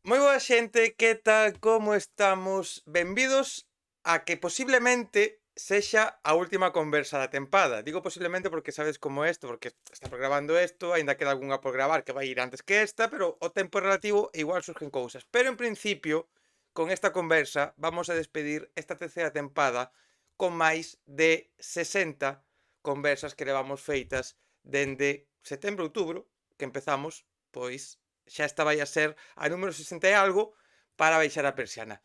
Moi boa xente, que tal, como estamos? Benvidos a que posiblemente sexa a última conversa da tempada. Digo posiblemente porque sabes como é isto, porque está por grabando isto, aínda queda algunha por gravar que vai ir antes que esta, pero o tempo é relativo e igual surgen cousas. Pero en principio, con esta conversa, vamos a despedir esta terceira tempada con máis de 60 conversas que levamos feitas dende setembro-outubro, que empezamos, pois xa esta vai a ser a número 60 e algo para baixar a persiana.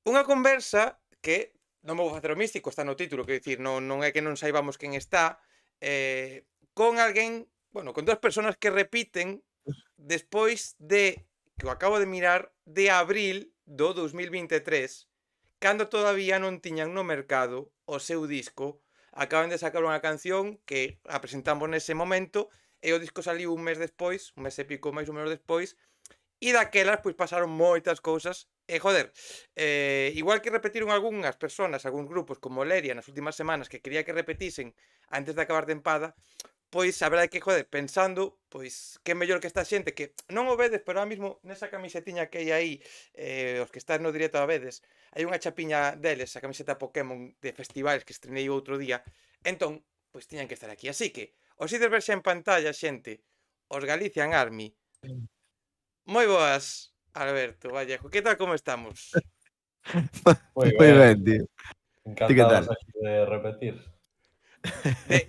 Unha conversa que non vou facer o místico, está no título, quero dicir, non é que non saibamos quen está, con alguén, bueno, con dúas persoas que repiten despois de, que o acabo de mirar, de abril do 2023, cando todavía non tiñan no mercado o seu disco. Acaban de sacar unha canción que a presentamos nese momento e o disco saliu un mes despois, un mes e pico máis ou menos despois, e daquelas pois pasaron moitas cousas e joder, igual que repetiron algunhas persoas, algúns grupos como Leria nas últimas semanas que quería que repetisen antes de acabar tempada, pois a verdade é que, joder, pensando, pois que mellor que esta xente que non o vedes, pero ahora mismo nesa camisetiña que hai aí, os que están no directo a vedes, hai unha chapiña deles, a camiseta Pokémon de festivais que estrenei outro día, entón, pois tiñan que estar aquí. Así que, os ides ver xa en pantalla, xente, os Galician Army. Moi boas, Alberto Vallejo, que tal, como estamos? Moi Moi ben, ben, tío. Ti que encantados tal? aquí de repetir.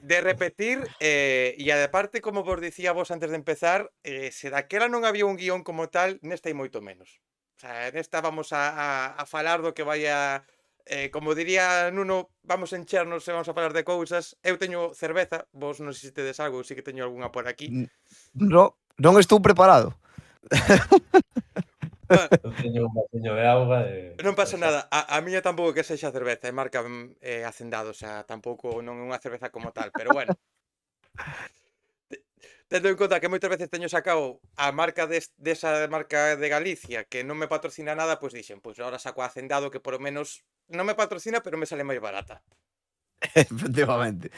De repetir, e aparte, como vos dicía vos antes de empezar, se daquela non había un guión como tal, nesta hai moito menos. O sea, nesta vamos a falar do que vai a... como diría Nuno, vamos a enchernos e vamos a falar de cousas. Eu teño cerveza, vos non sei se tedes algo, eu sí que teño algunha por aquí. Non estou preparado. Bueno, Eu teño un vasiño de auga non e pasa xa. nada, a miña tampouco que sexa cerveza, é marca Hacendado, o sea, tampouco non é unha cerveza como tal, pero bueno. Tendo en conta que moitas veces teño sacado a marca desa marca de Galicia que non me patrocina nada, pois dixen, pois agora saco a Hacendado que polo menos non me patrocina, pero me sale máis barata. Efectivamente.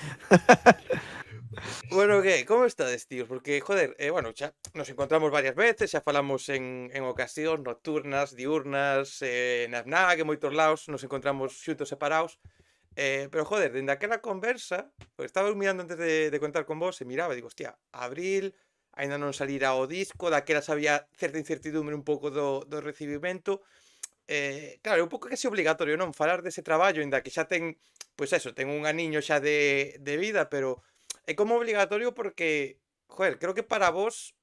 Bueno, que, como estades, tíos? Porque, joder, bueno, xa nos encontramos varias veces, xa falamos en ocasións nocturnas, diurnas, na FNAC, en moitos lados, nos encontramos xuntos separados. Pero, joder, dende aquela conversa, pues estaba mirando antes de contar con vos e miraba e digo, hostia, abril, aínda non salirá o disco, daquelas había certa incertidumbre un pouco do recibimento. Claro, é un pouco casi obligatorio, non? Falar dese traballo, inda que xa ten, pois eso, ten un aniño xa de vida, pero é como obligatorio porque, joder, creo que para vos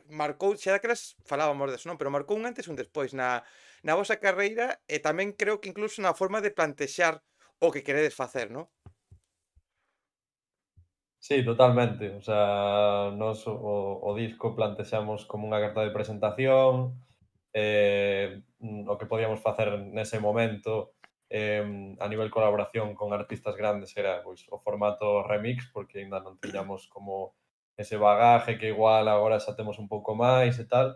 marcou, xa daquelas falábamos deso, non? Pero marcou un antes e un despois na vosa carreira e tamén creo que incluso na forma de plantexar o que queredes facer, non? Sí, totalmente. O sea, nos o disco plantexamos como unha carta de presentación, o que podíamos facer nese momento, a nivel colaboración con artistas grandes era, pois, o formato remix, porque aínda non tiñamos como ese bagaje que igual agora xa temos un pouco máis e tal.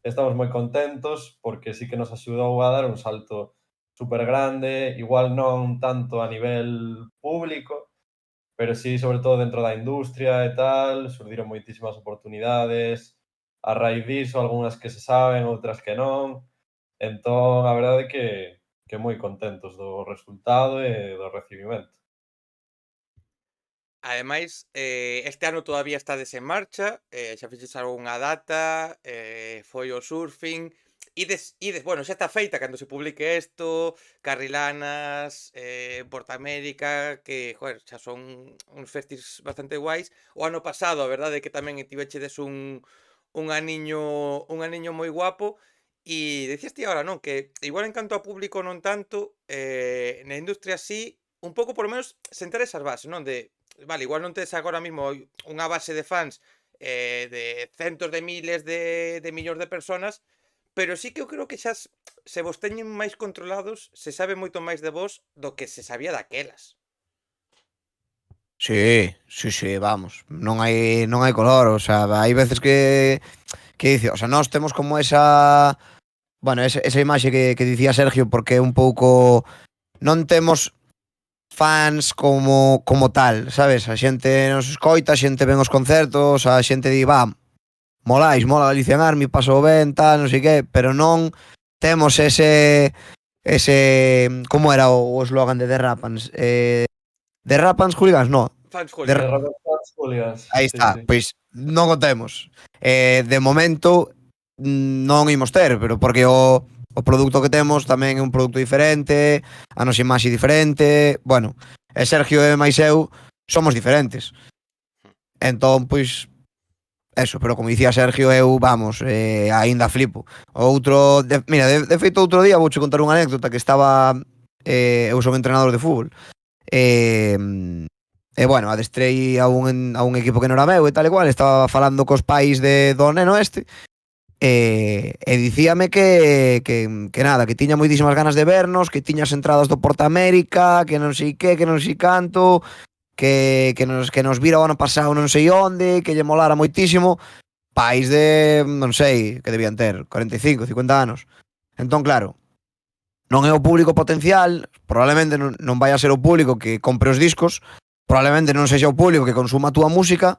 Estamos moi contentos porque sí que nos axudou a dar un salto super grande, igual non tanto a nivel público, pero sí, sobre todo dentro da industria e tal, surdiron moitísimas oportunidades, a raíz diso, algunhas que se saben, outras que non. Entón, a verdade é que moi contentos do resultado e do recibimento. Ademais, este ano todavía estades en marcha, xa fixedes algunha data, foi o Surfing, bueno, xa está feita cando se publique isto, Carrilanas, Portamérica, que, joder, xa son uns festis bastante guais. O ano pasado, a verdade é que tamén tivechedes un aniño moi guapo, e decías ti agora, non, que igual en canto a público non tanto, na industria sí, un pouco por lo menos sentar esas bases, non, de vale, igual non tes agora mismo unha base de fans de centos de miles de millóns de personas, pero sí que eu creo que xa se vos teñen máis controlados, se sabe moito máis de vos do que se sabía daquelas. Sí, vamos, non hai color, o sea, hai veces que dice, o sea, nós temos como esa imaxe que dicía Sergio, porque é un pouco non temos fans como tal, sabes? A xente nos escoita, a xente ven os concertos, a xente di, va, mola Galician Army, paso ben, tal, non sei que, pero non temos ese como era o eslogan de The Rapans? The Rapans Hooligans, no. Fans De, De Hooligan. Robert Plant Hooligans. aí Sí, está, sí. pois non o temos. De momento non imos ter, pero porque o produto que temos tamén é un produto diferente, a nosa imaxe diferente, bueno, e Sergio e máis eu somos diferentes. Entón, pois, eso, pero como dicía Sergio, eu, vamos, aínda flipo. Mira, de feito outro día vouche contar unha anécdota que estaba, eu son entrenador de fútbol, e, bueno, adestrei a un equipo que non era meu e tal e cual, estaba falando cos pais do neno este, e dicíame que nada, que tiña moitísimas ganas de vernos, que tiñas entradas do Porta América, que non sei que non sei canto, que nos vira o ano pasado non sei onde, que lle molara moitísimo, pais de, non sei, que debían ter 45, 50 anos. Entón, claro, non é o público potencial, probablemente non vai a ser o público que compre os discos, probablemente non sexa o público que consuma a túa música,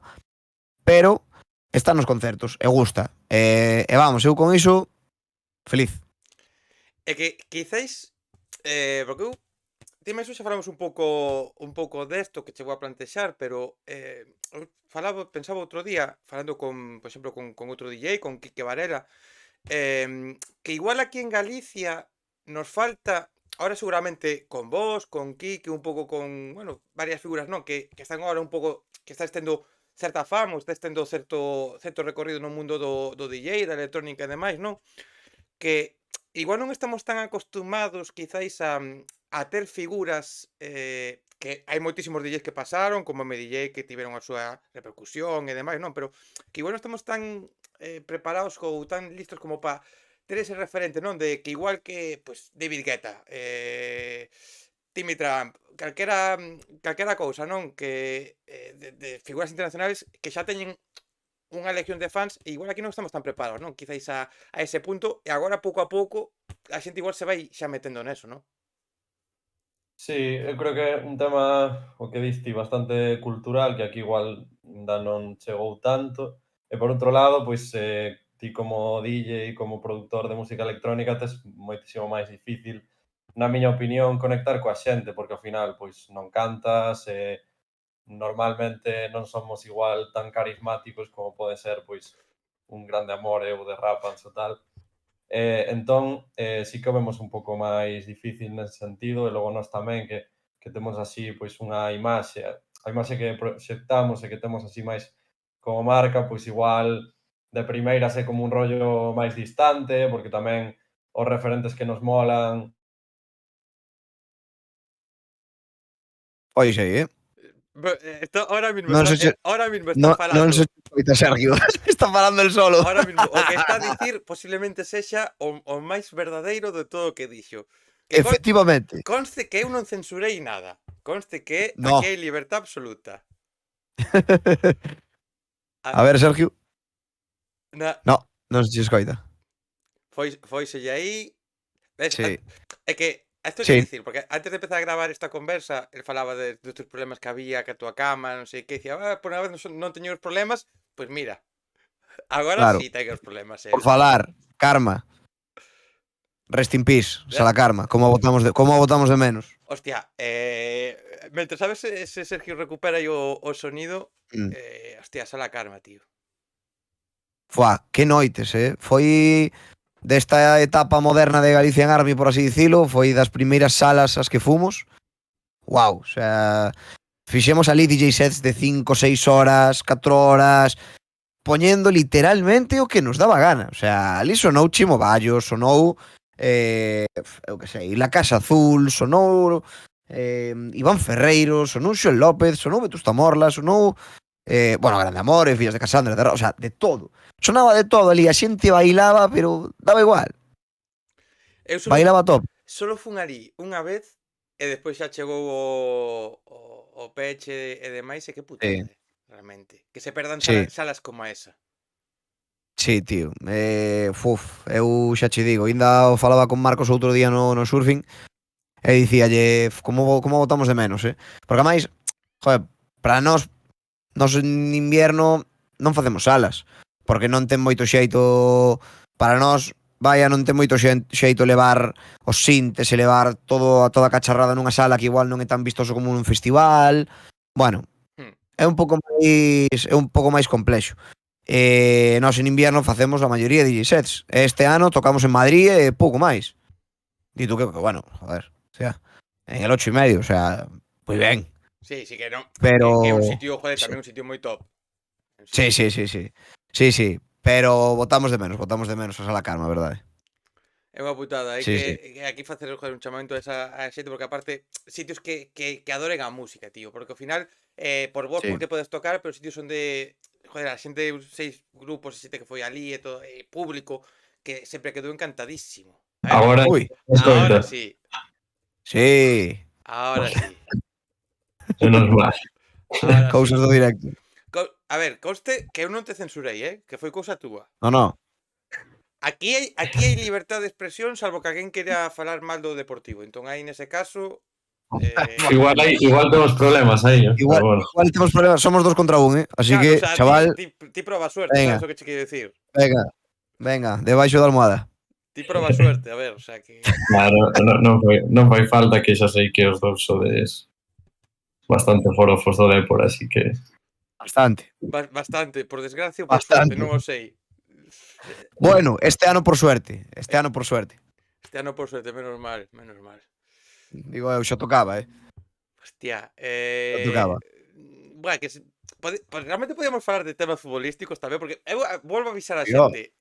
pero está nos concertos, e gusta. E vamos, eu con iso, feliz. É que quizáis, porque eu ti mesmo xa falamos un pouco desto que chegou a plantexar, pero eu pensaba outro día, falando por exemplo, con outro DJ, con Quique Varela, que igual aquí en Galicia nos falta, ahora seguramente con vos, con Quique, un pouco con, bueno, varias figuras, non? Que están ahora un pouco, que estáis tendo certa fama, ou estáis tendo certo recorrido no mundo do DJ, da electrónica e demais, non? Que igual non estamos tan acostumados quizáis a ter figuras, que hai moitísimos DJs que pasaron, como MDJ que tiveron a súa repercusión e demais, non? Pero que igual non estamos tan preparados ou tan listos como para ter ese referente, non? De que igual que, pues, David Guetta, Timmy Trump, calquera cousa, non? Que de figuras internacionales que xa teñen unha legión de fans e igual aquí non estamos tan preparados, non? Quizáis a ese punto e agora pouco a pouco a xente igual se vai xa metendo neso, non? Sí, eu creo que é un tema, o que diste, bastante cultural, que aquí igual ainda non chegou tanto. E por outro lado, pois, ti como DJ, como produtor de música electrónica, tes moitísimo máis difícil, na miña opinión, conectar coa xente, porque ao final, pois, non cantas, normalmente non somos igual tan carismáticos como pode ser, pois, un Grande Amore ou de Rapans ou tal. Entón, sí que o vemos un pouco máis difícil nese sentido, e logo nós tamén que temos así pois unha imaxe, a imaxe que proxectamos e que temos así máis como marca, pois igual de primeiras é como un rollo máis distante, porque tamén os referentes que nos molan. Pois aí, Esto Non se che, ahora mismo está non falando, se escoita Sergio. Está falando el solo. ahora mismo o que está a dicir posiblemente sexa o máis verdadeiro de todo o que dixo. Que Efectivamente. conste que eu non censurei nada. Conste que No. aquí hai libertad absoluta. A ver, Sergio. Na, No, non se che escoita. foiselle aí. Ves, Sí. é que isto que Sí. dicir, porque antes de empezar a gravar esta conversa, el falaba dos teus problemas que había, que a túa cama, non sei que, dicía, por unha vez non teño os problemas, pois mira, agora Claro. sí teño os problemas, Por falar, Karma. Rest in peace, Sala Karma. Como a botamos de menos. Hostia, mentre sabes se Sergio recupera aí o sonido, Mm. hostia, Sala Karma, tío. Fuá, que noites, Foi desta etapa moderna de Galician Army, por así dicilo, foi das primeiras salas as que fomos. Guau, o sea, fixemos ali DJ sets de 5, 6 horas, 4 horas, poñendo literalmente o que nos daba gana. O sea, ali sonou Chimo Bayo, sonou, eu que sei, La Casa Azul, sonou Iván Ferreiro, sonou Xoel López, sonou Vetusta Morla, sonou, bueno, Grande Amore, Fillas de Casandra, o sea, de todo. Sonaba de todo ali, a xente bailaba, pero daba igual. Eu Bailaba top. solo fun ali unha vez e despois xa chegou o peche e demais e que putade, realmente. Que se perdan Sí. salas como esa. Sí, tío. Eu xa che digo, ainda o falaba con Marcos outro día no surfing e dicíalle como botamos de menos, Porque a máis, joder, para nós en invierno non facemos salas. porque non ten moito xeito para nós, vaya, non ten moito xeito levar os sintes e levar toda a cacharrada nunha sala que igual non é tan vistoso como nun festival. Bueno, é un pouco máis complexo. Nós en invierno facemos a maioría de DJ sets. Este ano tocamos en Madrid e pouco máis. Dito que, bueno, joder, o sea, en el 8,5, o sea, moi ben. Sí, que non. Pero Que é un sitio, joder, tamén un sitio moi top. Sí. Sí, pero botamos de menos a Sala Karma, verdade. É unha putada, hai que aquí facer un chamamento a xente, porque aparte sitios que adoren a música, tío, porque ao final por vos porque podes tocar, pero sitios onde joder, a xente, 6 grupos, 7 que foi ali e todo, público que sempre quedou encantadísimo. Agora sí. Sí. Ahora sí. Menos mal. Cousas do directo. A ver, conste que eu non te censurei, que foi cousa túa. No. Aquí hai libertad de expresión, salvo que alguén queira falar mal do Deportivo. Entón aí nese caso igual temos problemas aí. Igual temos problemas, somos 2 contra 1, así claro, que, o sea, chaval, ti proba suerte, venga. sabes o que che quero decir? Venga, debaixo da almohada. Ti proba suerte, a ver, o sea que Claro, non fai falta, que xa sei que os dous sodes bastante forofos do Depor, así que Bastante. Bastante, por desgracia ou por suerte, non o sei. Bueno, este ano por suerte. Este ano por suerte, menos mal. Digo, eu xa tocaba, Hostia, tocaba. bueno, que realmente podíamos falar de temas futbolísticos tamén, porque eu volvo a avisar a xente.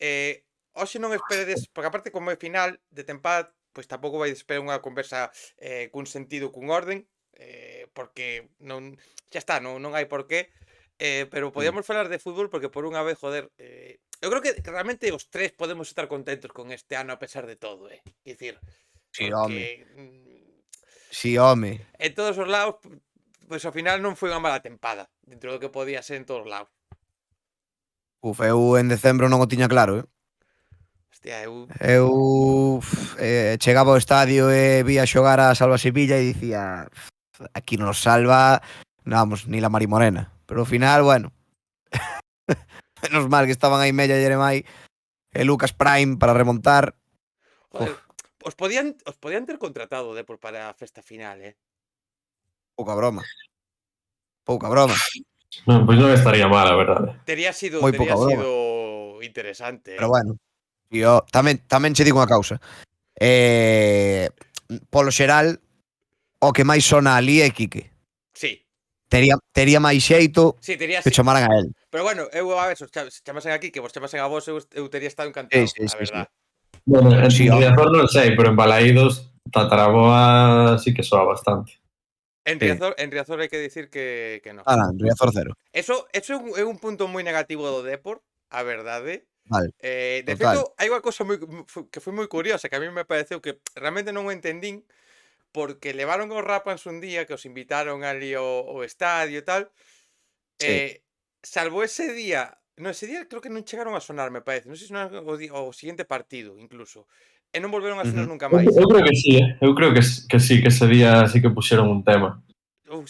Hoxe non esperedes, porque aparte como é final de tempada, pois tampouco vai esperar unha conversa cun sentido, cun orden, porque non, xa está, non hai por qué. Pero podíamos falar de fútbol porque por unha vez, joder, eu creo que realmente os tres podemos estar contentos con este ano a pesar de todo, é dicir, Sí, porque Sí, home. en todos os lados, pois ao final non foi unha mala tempada, dentro do que podía ser en todos os lados. Eu en decembro non o tiña claro, Hostia, Eu chegaba ao estadio e vía xogar a Salva Sevilla e dicía, aquí nos salva, vamos, ni la Mari Morena. Pero ao final, bueno, menos mal que estaban aí Mella e Jeremai e Lucas Prime para remontar. Joder, os podían ter contratado para a festa final, Pouca broma. non, pois non estaría mal, a verdade. Tería sido interesante. Pero bueno, yo tamén che digo unha cousa. Polo xeral, o que máis sona ali é Quique. Sí. Tería máis xeito que chamaran a él. Pero bueno, eu a ver, se chamasen aquí, que vos chamasen a vos, eu tería estado encantado, a verdad. Bueno, en Riazor non sei, pero en Balaídos, Tataraboa sí que soa bastante. En Riazor hai que dicir que non. En Riazor cero. Eso é un punto moi negativo do Depor, a verdade. Vale. De feito, hai unha cousa que foi moi curiosa, que a mí me pareceu que realmente non o entendín, porque levaron os Rapans un día, que os invitaron ali ao estadio e tal, salvo ese día, creo que non chegaron a sonar, me parece, non sei se sonaron o siguiente partido, incluso, e non volveron a sonar nunca máis. Eu creo que sí, eu creo que sí, que ese día sí que puxeron un tema.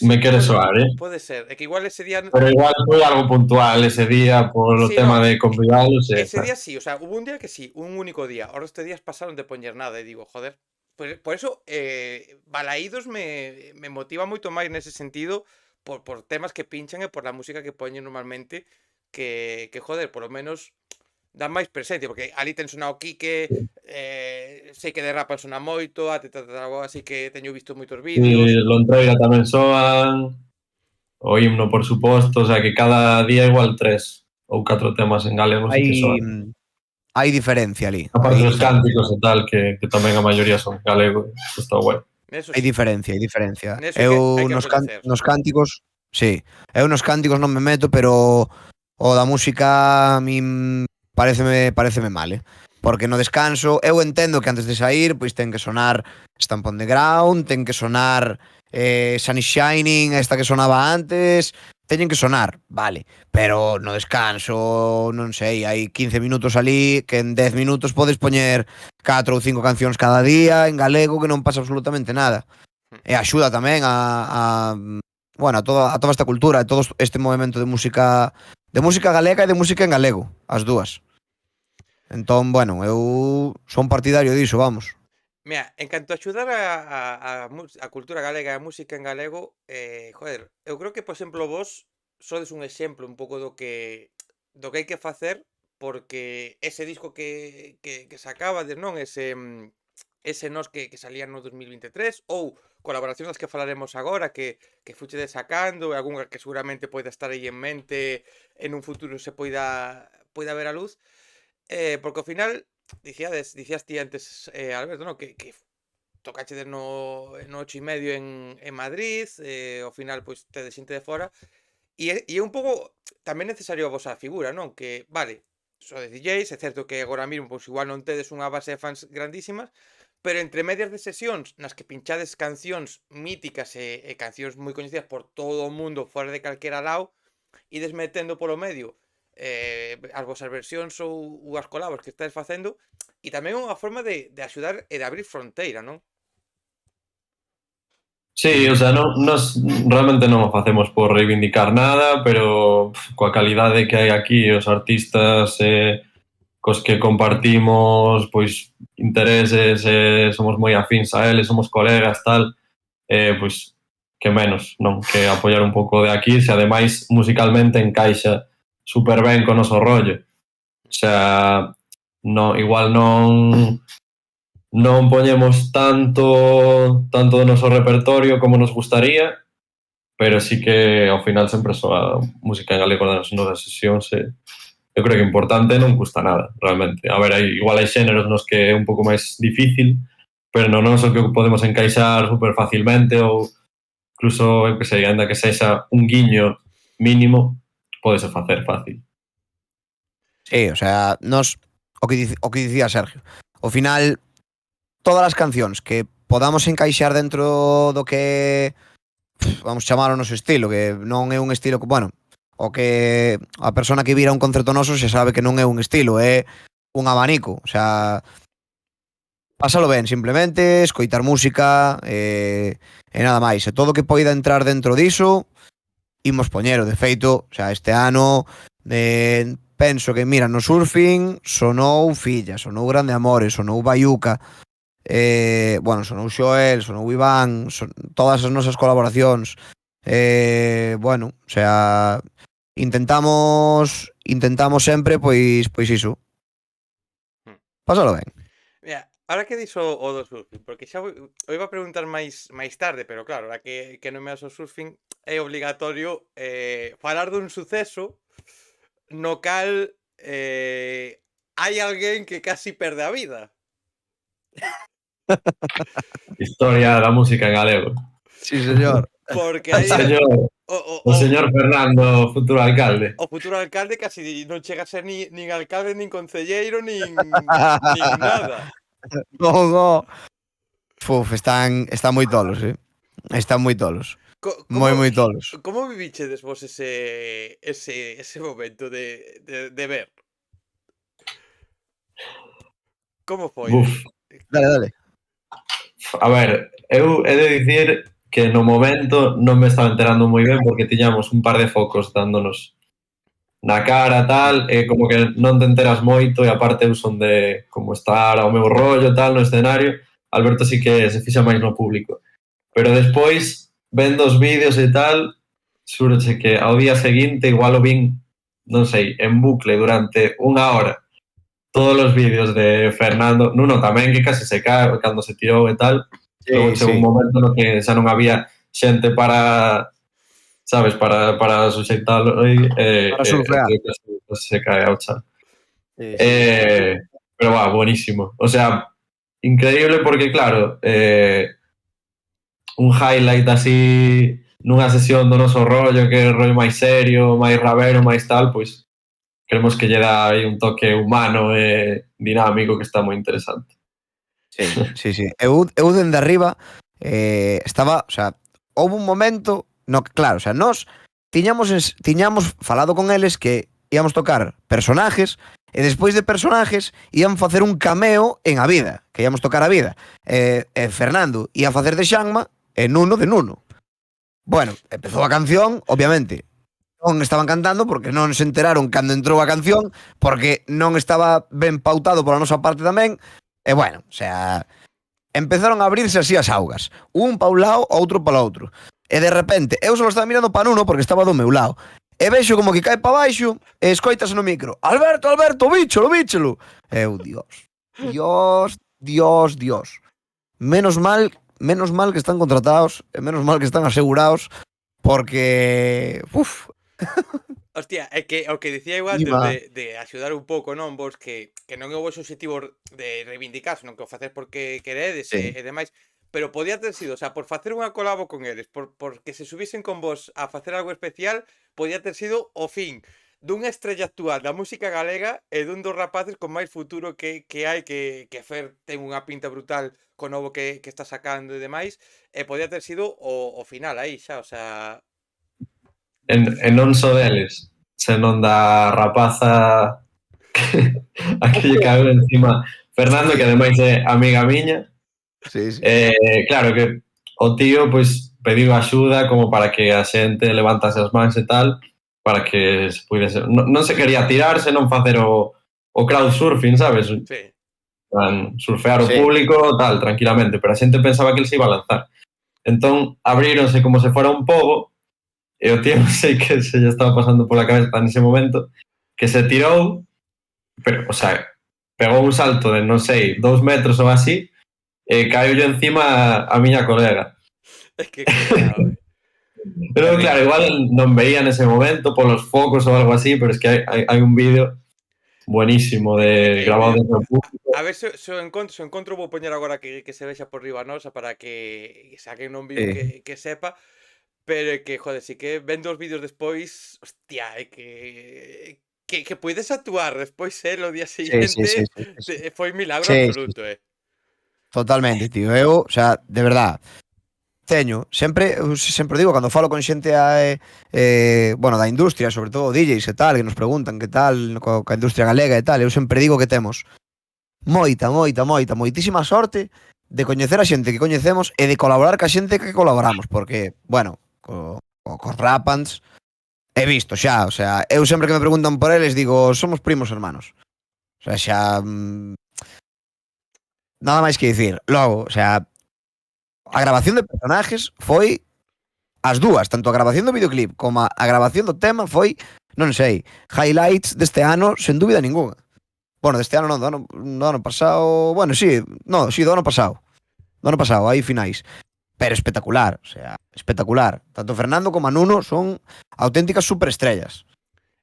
Me quere soar, Pode ser, é que igual ese día... Pero igual foi algo puntual ese día, polo tema de convidalos. Ese día sí, o sea, hubo un día que sí, un único día, ahora este días pasaron de poñer nada, e digo, joder, por eso Balaídos me motiva moito máis nese sentido, por temas que pinchan e por la música que poñen normalmente, que joder, por lo menos dan máis presencia, porque ali ten sonado Quique, sei que de Rapan sona moito, a Tataraboa así que teño visto moitos vídeos. Lontroira tamén soan, o himno, por suposto, o sea que cada día igual 3 ou 4 temas en galego sí que soan. Hai diferencia ali. Aparte dos cánticos e tal, que tamén a maioría son galego, está guai. Hai diferencia. Eu nos cánticos, sí, eu nos cánticos non me meto, pero o da música a min pareceme mal, porque no descanso eu entendo que antes de sair pois ten que sonar Stamp on the Ground, ten que sonar Sun is Shining, esta que sonaba antes, teñen que sonar, vale, pero no descanso, non sei, hai 15 minutos ali que en 10 minutos podes poñer 4 ou 5 cancións cada día en galego que non pasa absolutamente nada. E axuda tamén a bueno, a toda esta cultura, a todo este movimento de música galega e de música en galego, as dúas. Entón, bueno, eu son partidario diso, vamos. Mira, en canto a axudar a cultura galega e a música en galego, joder, eu creo que, por exemplo, vos sodes un exemplo un pouco do que hai que facer, porque ese disco que sacabades, non? Ese Nós que salía no 2023, ou colaboracións das que falaremos agora, que fuchedes sacando, e algunha que seguramente poida estar aí en mente, en un futuro se poida ver a luz, porque ao final dicías ti antes, Alberto, no? Que tocachedes no 8 e medio en Madrid, ao final, pois, tedes xente de fora, e é un pouco tamén necesario a vosa figura, non? Que, vale, sodes DJs, é certo que agora mesmo, pois, igual non tedes unha base de fans grandísimas, pero entre medias de sesións nas que pinchades cancións míticas e cancións moi coñecidas por todo o mundo fora de calquera lado, ides metendo polo medio as vosas versións ou as colabos que estáis facendo, e tamén é unha forma de axudar e de abrir fronteira, non? Sí, o sea, nos realmente non o facemos por reivindicar nada, pero coa calidade que hai aquí, os artistas cos que compartimos pois intereses, somos moi afíns a eles, somos colegas, tal, pois que menos, non? Que apoiar un pouco de aquí, se ademais musicalmente encaixa super ben co noso rollo. O sea, no, igual non poñemos tanto do noso repertorio como nos gustaría, pero sí que ao final sempre soa música en galego nas nosas sesións, eu creo que é importante, non custa nada, realmente. A ver, igual hai xéneros nos que é un pouco máis difícil, pero no noso que podemos encaixar super facilmente ou incluso, eu que sei, ainda que sexa un guiño mínimo, podese facer fácil. Sí, o sea, o que dicía Sergio. Ao final, todas as cancións que podamos encaixar dentro do que vamos chamar o noso estilo, que non é un estilo que, bueno, o que a persona que vira un concerto noso xa sabe que non é un estilo, é un abanico, o sea, pásalo ben, simplemente, escoitar música e nada máis. E todo o que poida entrar dentro diso, imos poñero. De feito, o sea, este ano penso que, mira, no surfing sonou Filla, sonou Grande Amores, sonou Bayuca, bueno, sonou Xoel, sonou Iván, todas as nosas colaboracións. Bueno, o sea, intentamos sempre, pois iso. Pásalo ben. Mira, ahora que dixo o do surfing, porque xa o iba a preguntar máis tarde, pero claro, ahora que non me das o surfing, é obligatorio falar dun suceso no cal hai alguén que casi perde a vida. Historia da música en galego. Sí, señor. Porque O hai señor Fernando, futuro alcalde. o futuro alcalde casi non chega a ser nin alcalde, nin concelleiro, nin nada. No. Fuf, están moi tolos, Están moi tolos. Moi tolos. Como vivichedes vos ese momento de ver? Como foi? Uf. Dale. A ver, eu he de dicir que no momento non me estaba enterando moi ben porque tiñamos un par de focos dándonos na cara, tal, e como que non te enteras moito e aparte eu son de como estar ao meu rollo, tal, no escenario. Alberto sí que se fixa máis no público. Pero despois, vendo os vídeos e tal, xúroche que ao día seguinte igual o vin, non sei, en bucle durante unha hora. Todos os vídeos de Fernando, Nuno tamén, que casi se cae cando se tirou e tal. Logo chegou un momento no que xa non había xente para, sabes, para suxeitalo Para surfear. Se cae ao chan. Pero va, buenísimo. O sea, increíble porque, claro, un highlight así nunha sesión do noso rollo, que é rollo máis serio, máis rabero, máis tal, pois creemos que lle dá aí un toque humano e dinámico que está moi interesante. Sí. Eu dende arriba estaba, o sea, houve un momento no que, claro, o sea, nós tiñamos falado con eles que íamos tocar personajes e despois de personajes ían facer un cameo en a vida, que íamos tocar a vida. Fernando ia facer de Xanma e Nuno de Nuno. Bueno, empezou a canción, obviamente, non estaban cantando porque non se enteraron cando entrou a canción, porque non estaba ben pautado pola nosa parte tamén, e bueno, o sea, empezaron a abrirse así as augas, un pa un lado, outro para outro, e de repente, eu só estaba mirando pa Nuno porque estaba do meu lado, e vexo como que cae pa baixo, e escoitas no micro, Alberto, Alberto, bíchelo, bíchelo, e eu, Dios, menos mal que están contratados, e menos mal que están asegurados, porque, Hostia, é que o que dicía eu antes de axudar un pouco, non? Vos que non é o vosso objetivo de reivindicar, senón que o facer porque queredes sí, e demais. Pero podía ter sido, o sea, por facer unha colabo con eles, por que se subisen con vos a facer algo especial, podía ter sido o fin dunha estrella actual da música galega e dun dos rapaces con máis futuro que hai, que Fer ten unha pinta brutal co novo que está sacando e demais, e podía ter sido o final aí xa, o sea, E non só deles, senón da rapaza a que lle caeu encima Fernando, que ademais é amiga miña. sí. Claro que o tío pois pediu axuda como para que a xente levantase as mans e tal, para que se puidese... Non se quería tirar, senón facer o crowdsurfing, sabes? sí. Surfear o Sí. público, tal, tranquilamente, pero a xente pensaba que el se iba a lanzar. Entón, abríronse como se fora un pobo, e o tío non sei que se lle estaba pasando pola cabeza nese momento, que se tirou, pero, o sea, pegou un salto de, non sei, 2 metros ou así, e caeulle encima a miña colega. Es que cuidado, Pero claro, igual non veía nese momento polos focos ou algo así, pero es que hai un vídeo buenísimo de grabado desde o público. A ver se o encontro vou poñer agora que se vexa por riba nosa para que saquen un vídeo Sí. que sepa, pero é que, joder, si que vendo os vídeos despois, hostia, é que puides actuar despois, o día seguinte, Sí. foi milagro Sí. absoluto, Totalmente, tío. Eu, o sea, de verdad, eu sempre digo, cando falo con xente bueno, da industria, sobre todo DJs e tal, que nos preguntan que tal coa industria galega e tal, eu sempre digo que temos moitísima sorte de coñecer a xente que coñecemos e de colaborar ca xente que colaboramos, porque, bueno, cos Rapans he visto xa, o sea, eu sempre que me preguntan por eles digo, somos primos hermanos. O sea, xa nada máis que dicir. Logo, o sea, a grabación de personajes foi as dúas, tanto a grabación do videoclip como a grabación do tema foi, non sei, highlights deste ano sen dúbida ninguna. Bueno, deste ano non, do ano pasado, bueno, sí, do ano pasado. Do ano pasado, aí finais. Pero espectacular, o sea, espectacular. Tanto Fernando como a Nuno son auténticas superestrellas.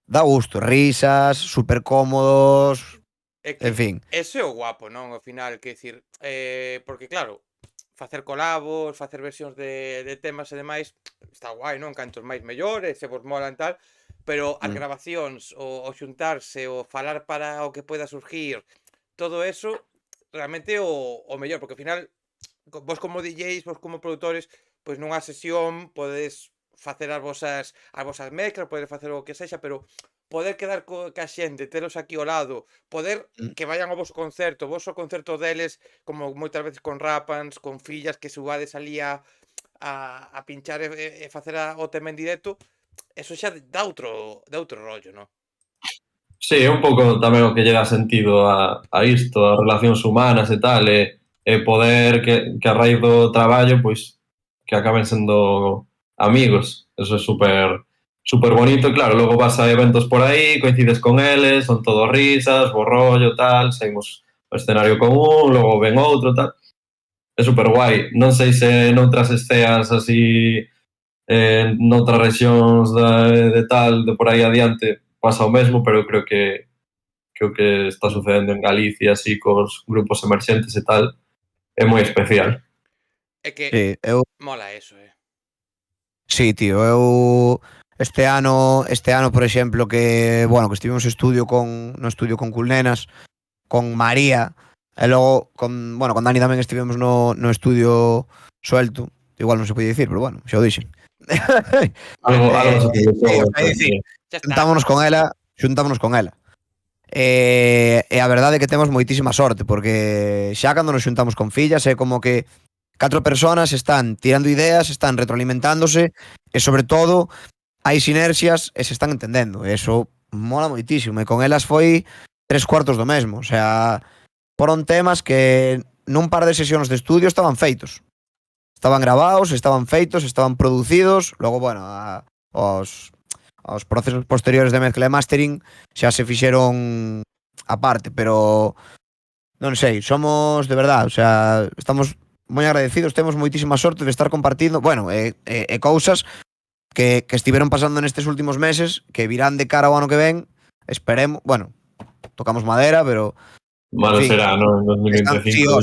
Da gusto, risas, super cómodos, É en que fin. ese é o guapo, non? Ao final, que dicir, porque claro, facer colabos, facer versións de temas e demais, está guai, non? Cantos máis mellores, se vos molan tal, pero as grabacións, o xuntarse, o falar para o que poida surgir, todo eso, realmente o mellor, porque ao final, vos como DJs, vos como produtores, pois nunha sesión podedes facer as vosas mezclas, podedes facer o que sexa, pero poder quedar ca xente, telos aquí ao lado, poder que vayan ao voso concerto, vos ao concerto deles, como moitas veces con Rapans, con fillas que subades ali a pinchar e facer o tema en directo, eso xa dá outro rollo, non? Sí, é un pouco tamén o que lle dá sentido a isto, as relacións humanas e tal, e poder que a raíz do traballo, pois, que acaben sendo amigos. Eso é super bonito, e claro, logo vas a eventos por aí, coincides con eles, son todo risas, bo rollo, tal, saímos ao escenario con un, logo ven outro, tal. É super guai. Non sei se noutras esceas así, noutras rexións de tal, de por aí adiante, pasa o mesmo, pero eu creo que o que está sucedendo en Galicia, así, cos grupos emerxentes e tal, é moi especial. É que Sí, mola eso, Sí, tío, eu este ano, por exemplo, que, bueno, que estivemos no estudio con Culnenas, con María, e logo con Dani tamén estivemos no estudio suelto, igual non se pode dicir, pero bueno, xa o dixen. Algo se Sí, o sea, é dicir, xa está. xuntámonos con ela. E a verdade é que temos moitísima sorte, porque xa cando nos xuntamos con fillas é como que 4 persoas están tirando ideas, están retroalimentándose e sobre todo hai sinerxias e se están entendendo. Eso mola moitísimo e con elas foi 3/4 do mesmo. O sea, foron temas que nun par de sesións de estudio estaban feitos. Estaban gravados, estaban feitos, estaban producidos. Logo, bueno, aos procesos posteriores de mezcla e mastering xa se fixeron aparte, pero non sei, somos de verdade, o sea, estamos moi agradecidos, temos moitísima sorte de estar compartindo, bueno, cousas que estiveron pasando nestes últimos meses, que virán de cara ao ano que ven, esperemos, bueno, tocamos madera, pero Malo en fin, será, ¿no? En están, 2025.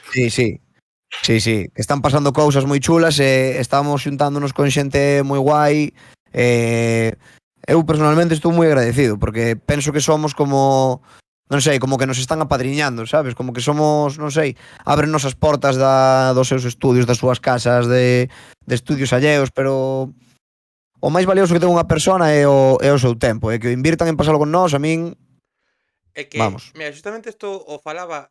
sí, sí, que están pasando cousas moi chulas e estamos xuntándonos con xente moi guai. Eu personalmente estou moi agradecido porque penso que somos como, non sei, como que nos están apadriñando, sabes? Como que somos, non sei, ábrennos as portas dos seus estudios, das súas casas de estudios alleos, pero o máis valioso que ten unha persona é o seu tempo, e que o invirtan en pasalo con nós, a min, É que, vamos. mira, justamente isto o falaba,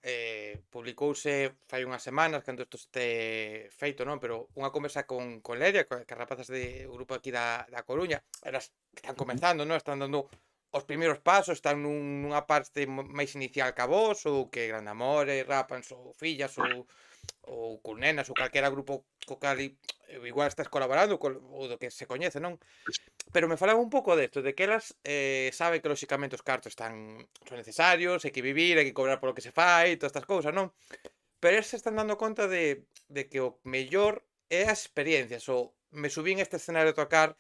publicouse fai unhas semanas cando isto este feito, non? Pero unha conversa con Leria, que as rapazas do grupo aquí da Coruña, elas que están comenzando, non? Están dando os primeiros pasos, están nunha parte máis inicial que a vos, ou que Gran Amore, Rapans, ou Fillas, ou con Nenas, ou calquera grupo co cal igual estás colaborando, ou do que se coñece, non? Pero me falaba un pouco desto, de que elas saben que lóxicamente os cartos son necesarios, hai que vivir, hai que cobrar polo que se fai, todas estas cousas, non? Pero eles se están dando conta de que o mellor é as experiencias, o me subín a este escenario a tocar,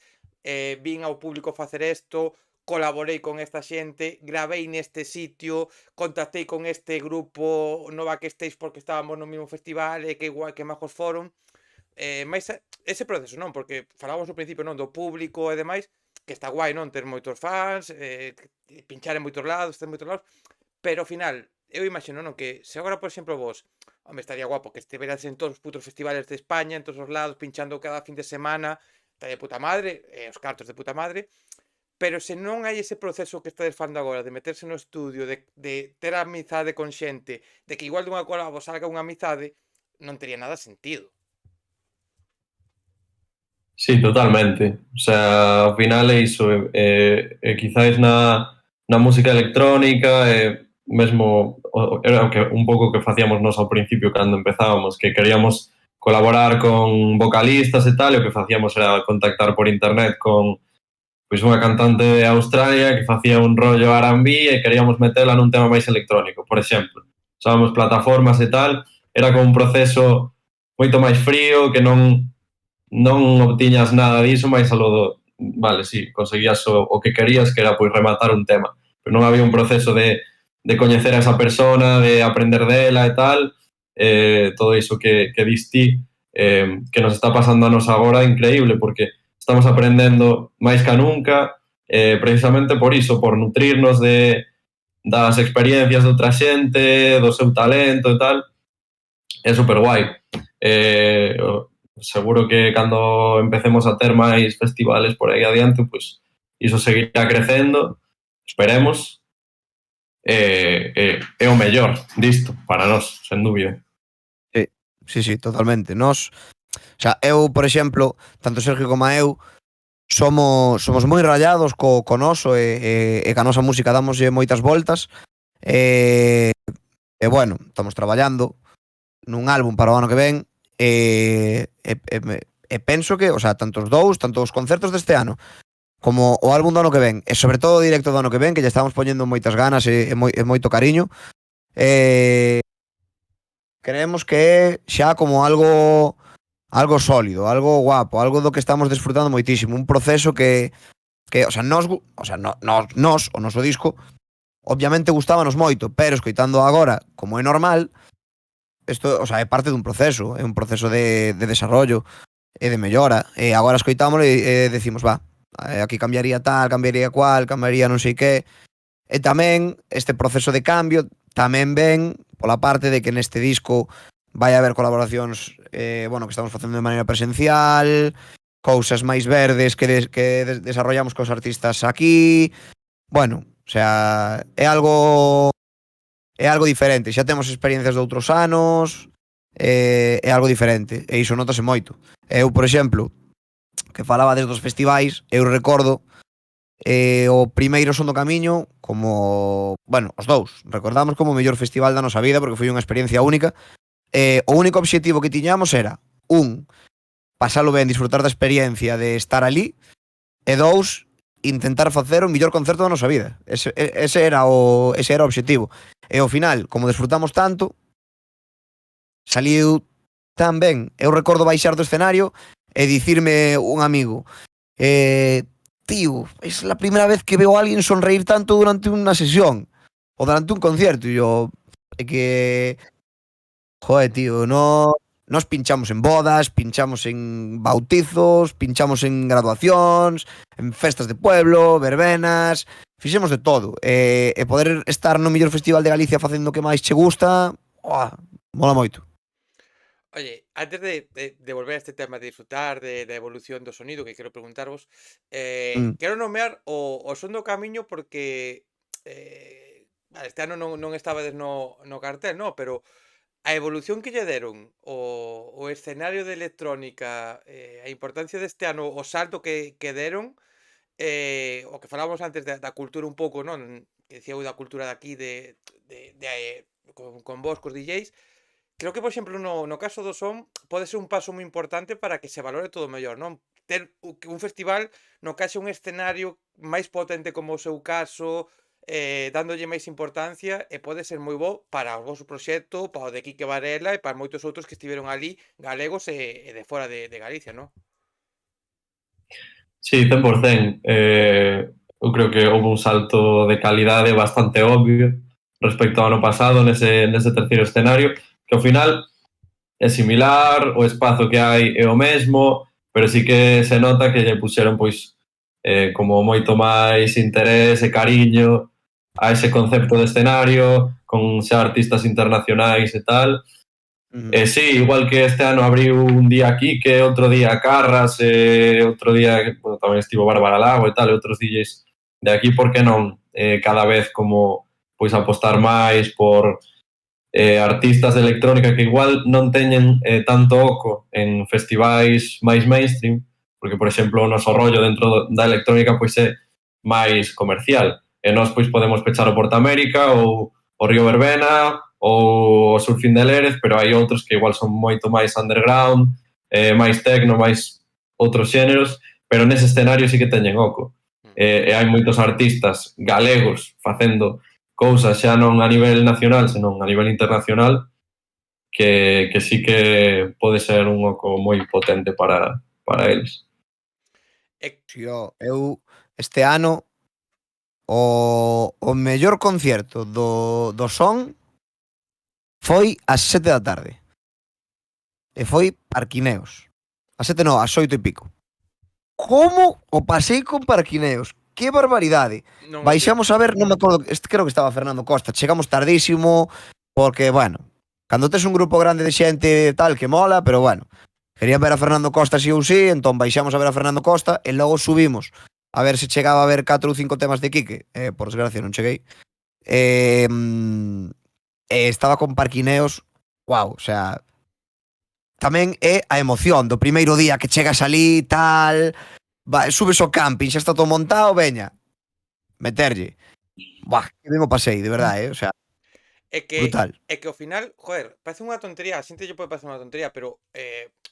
vin ao público facer isto, colaborei con esta xente, gravei neste sitio, contactei con este grupo no backstage porque estábamos no mesmo festival e que igual que majos foron. Mais ese proceso, non? Porque falábamos ao principio, non, do público e demais, que está guai, non, ter moitos fans, pinchar en moitos lados, ter en moitos lados, pero ao final, eu imagino, non, que se agora, por exemplo, vos, home, estaría guapo que estiveras en todos os putos festivales de España, en todos os lados, pinchando cada fin de semana, está de puta madre, os cartos de puta madre, pero se non hai ese proceso que estades falando agora, de meterse no estudio, de ter a amizade con xente, de que igual dunha colabo salga unha amizade, non tería nada sentido. Sí, totalmente. O sea, ao final é iso, quizáis na música electrónica, mesmo era o que un pouco que facíamos nós ao principio cando empezábamos, que queríamos colaborar con vocalistas e tal, e o que facíamos era contactar por internet con pois unha cantante de Australia que facía un rollo R&B e queríamos metela nun tema máis electrónico, por exemplo. Usábamos plataformas e tal, era como un proceso moito máis frío, que non obtiñas nada diso, máis alo do, vale, sí, conseguías o que querías, que era pois rematar un tema, pero non había un proceso de coñecer a esa persona, de aprender dela e tal, todo iso que diste, que nos está pasando a nos agora, increíble, porque estamos aprendendo máis que nunca, precisamente por iso, por nutrirnos das experiencias de outra xente, do seu talento e tal, é super guai. Seguro que cando empecemos a ter máis festivales por aí adiante, pois iso seguirá crecendo, esperemos, é o mellor disto para nós, sen dúbida. Sí, totalmente. Nós, o sea, eu, por exemplo, tanto Sergio como eu, somos moi rallados co noso e ca nosa música damoslle moitas voltas. E bueno, estamos traballando nun álbum para o ano que ven e penso que, o sea, tanto os concertos deste ano como o álbum do ano que ven e sobre todo o directo do ano que ven, que lle estamos poñendo moitas ganas e moito cariño, creemos que é xa como algo sólido, algo guapo, algo do que estamos desfrutando moitísimo, un proceso que o sea, nos o noso disco obviamente gustábanos moito, pero escoitando agora, como é normal, isto, o sea, é parte dun proceso, é un proceso de desarrollo e de mellora, e agora escoitámoslo e decimos, va, aquí cambiaría tal, cambiaría cual, cambiaría non sei que, e tamén este proceso de cambio tamén ven pola parte de que neste disco vai haber colaboracións, bueno, que estamos facendo de maneira presencial, cousas máis verdes que desarrollamos cos artistas aquí, bueno, o sea, é algo diferente, xa temos experiencias de outros anos, é algo diferente, e iso notase moito. Eu, por exemplo, que falaba desde os festivais, eu recordo o primeiro Son do Camiño como, bueno, os dous recordamos como o mellor festival da nosa vida porque foi unha experiencia única. O único obxectivo que tiñamos era pasalo ben, disfrutar da experiencia de estar ali, e dous, intentar facer o mellor concerto da nosa vida. Ese era o obxectivo. E ao final, como disfrutamos tanto, saliu tan ben. Eu recordo baixar do escenario e dicirme un amigo, tío, es la primera vez que veo a alguien sonreír tanto durante una sesión o durante un concierto. Y yo, que, joder, tío, no, nos pinchamos en bodas, pinchamos en bautizos, pinchamos en graduacións, en festas de pueblo, verbenas, fixemos de todo. E poder estar no mellor festival de Galicia facendo o que máis che gusta, mola moito. Oye, antes de volver a este tema de disfrutar de evolución do sonido, que quero preguntarvos, Mm. quero nomear o Son do Camiño porque vale, este ano non estabades no cartel, no? Pero a evolución que lle deron o escenario de electrónica, a importancia deste ano, o salto que deron, o que falábamos antes da cultura un pouco, non? Que dicía eu da cultura de aquí con vos, cos DJs. Creo que, por exemplo, no caso do son, pode ser un paso moi importante para que se valore todo mellor, non? Ter un festival no que haxa un escenario máis potente como o seu caso, dándolle máis importancia, e pode ser moi bo para o voso proxecto, para o de Quique Varela e para moitos outros que estiveron ali, galegos e de fora de Galicia, non? Sí, 100%. Eu creo que houve un salto de calidade bastante obvio respecto ao ano pasado nese terceiro escenario, que ao final é similar, o espazo que hai é o mesmo, pero sí que se nota que lle puxeron pois como moito máis interés e cariño a ese concepto de escenario, con xa artistas internacionais e tal. Sí, igual que este ano abriu un día aquí, que outro día Carras, outro día, bueno, tamén estivo Bárbara Lago e tal, e outros DJs de aquí, por que non cada vez como pois apostar máis por artistas de electrónica que igual non teñen tanto oco en festivais máis mainstream, porque, por exemplo, o noso rollo dentro da electrónica pois é máis comercial, e nós pois podemos pechar o Porta América ou o Río Verbena ou o Surfing de Lérez, pero hai outros que igual son moito máis underground, máis techno, máis outros xéneros, pero nese escenario sí que teñen oco. E hai moitos artistas galegos facendo cousas xa non a nivel nacional, senón a nivel internacional, que sí que pode ser un oco moi potente para eles. Si, eu este ano o mellor concierto do son foi ás 7 da tarde. E foi Parquineos. Ás 7 non, ás 8 e pico. Como o pasei con Parquineos? Que barbaridade. Non o vi. Baixamos a ver, non me acordo, creo que estaba Fernando Costa. Chegamos tardísimo porque, bueno, cando tes un grupo grande de xente tal que mola, pero bueno, querían ver a Fernando Costa sí ou sí, entón baixamos a ver a Fernando Costa e logo subimos a ver se chegaba a ver 4 ou 5 temas de Quique. Por desgracia non cheguei. Estaba con Parquineos, wow, o sea, tamén é a emoción do primeiro día que chegas ali, tal, subes ao camping, xa está todo montado, veña, meterlle. Buah, que ben o pasei, de verdade, o sea, brutal. É que ao final, joder, parece unha tontería, a xente lle pode parecer unha tontería, pero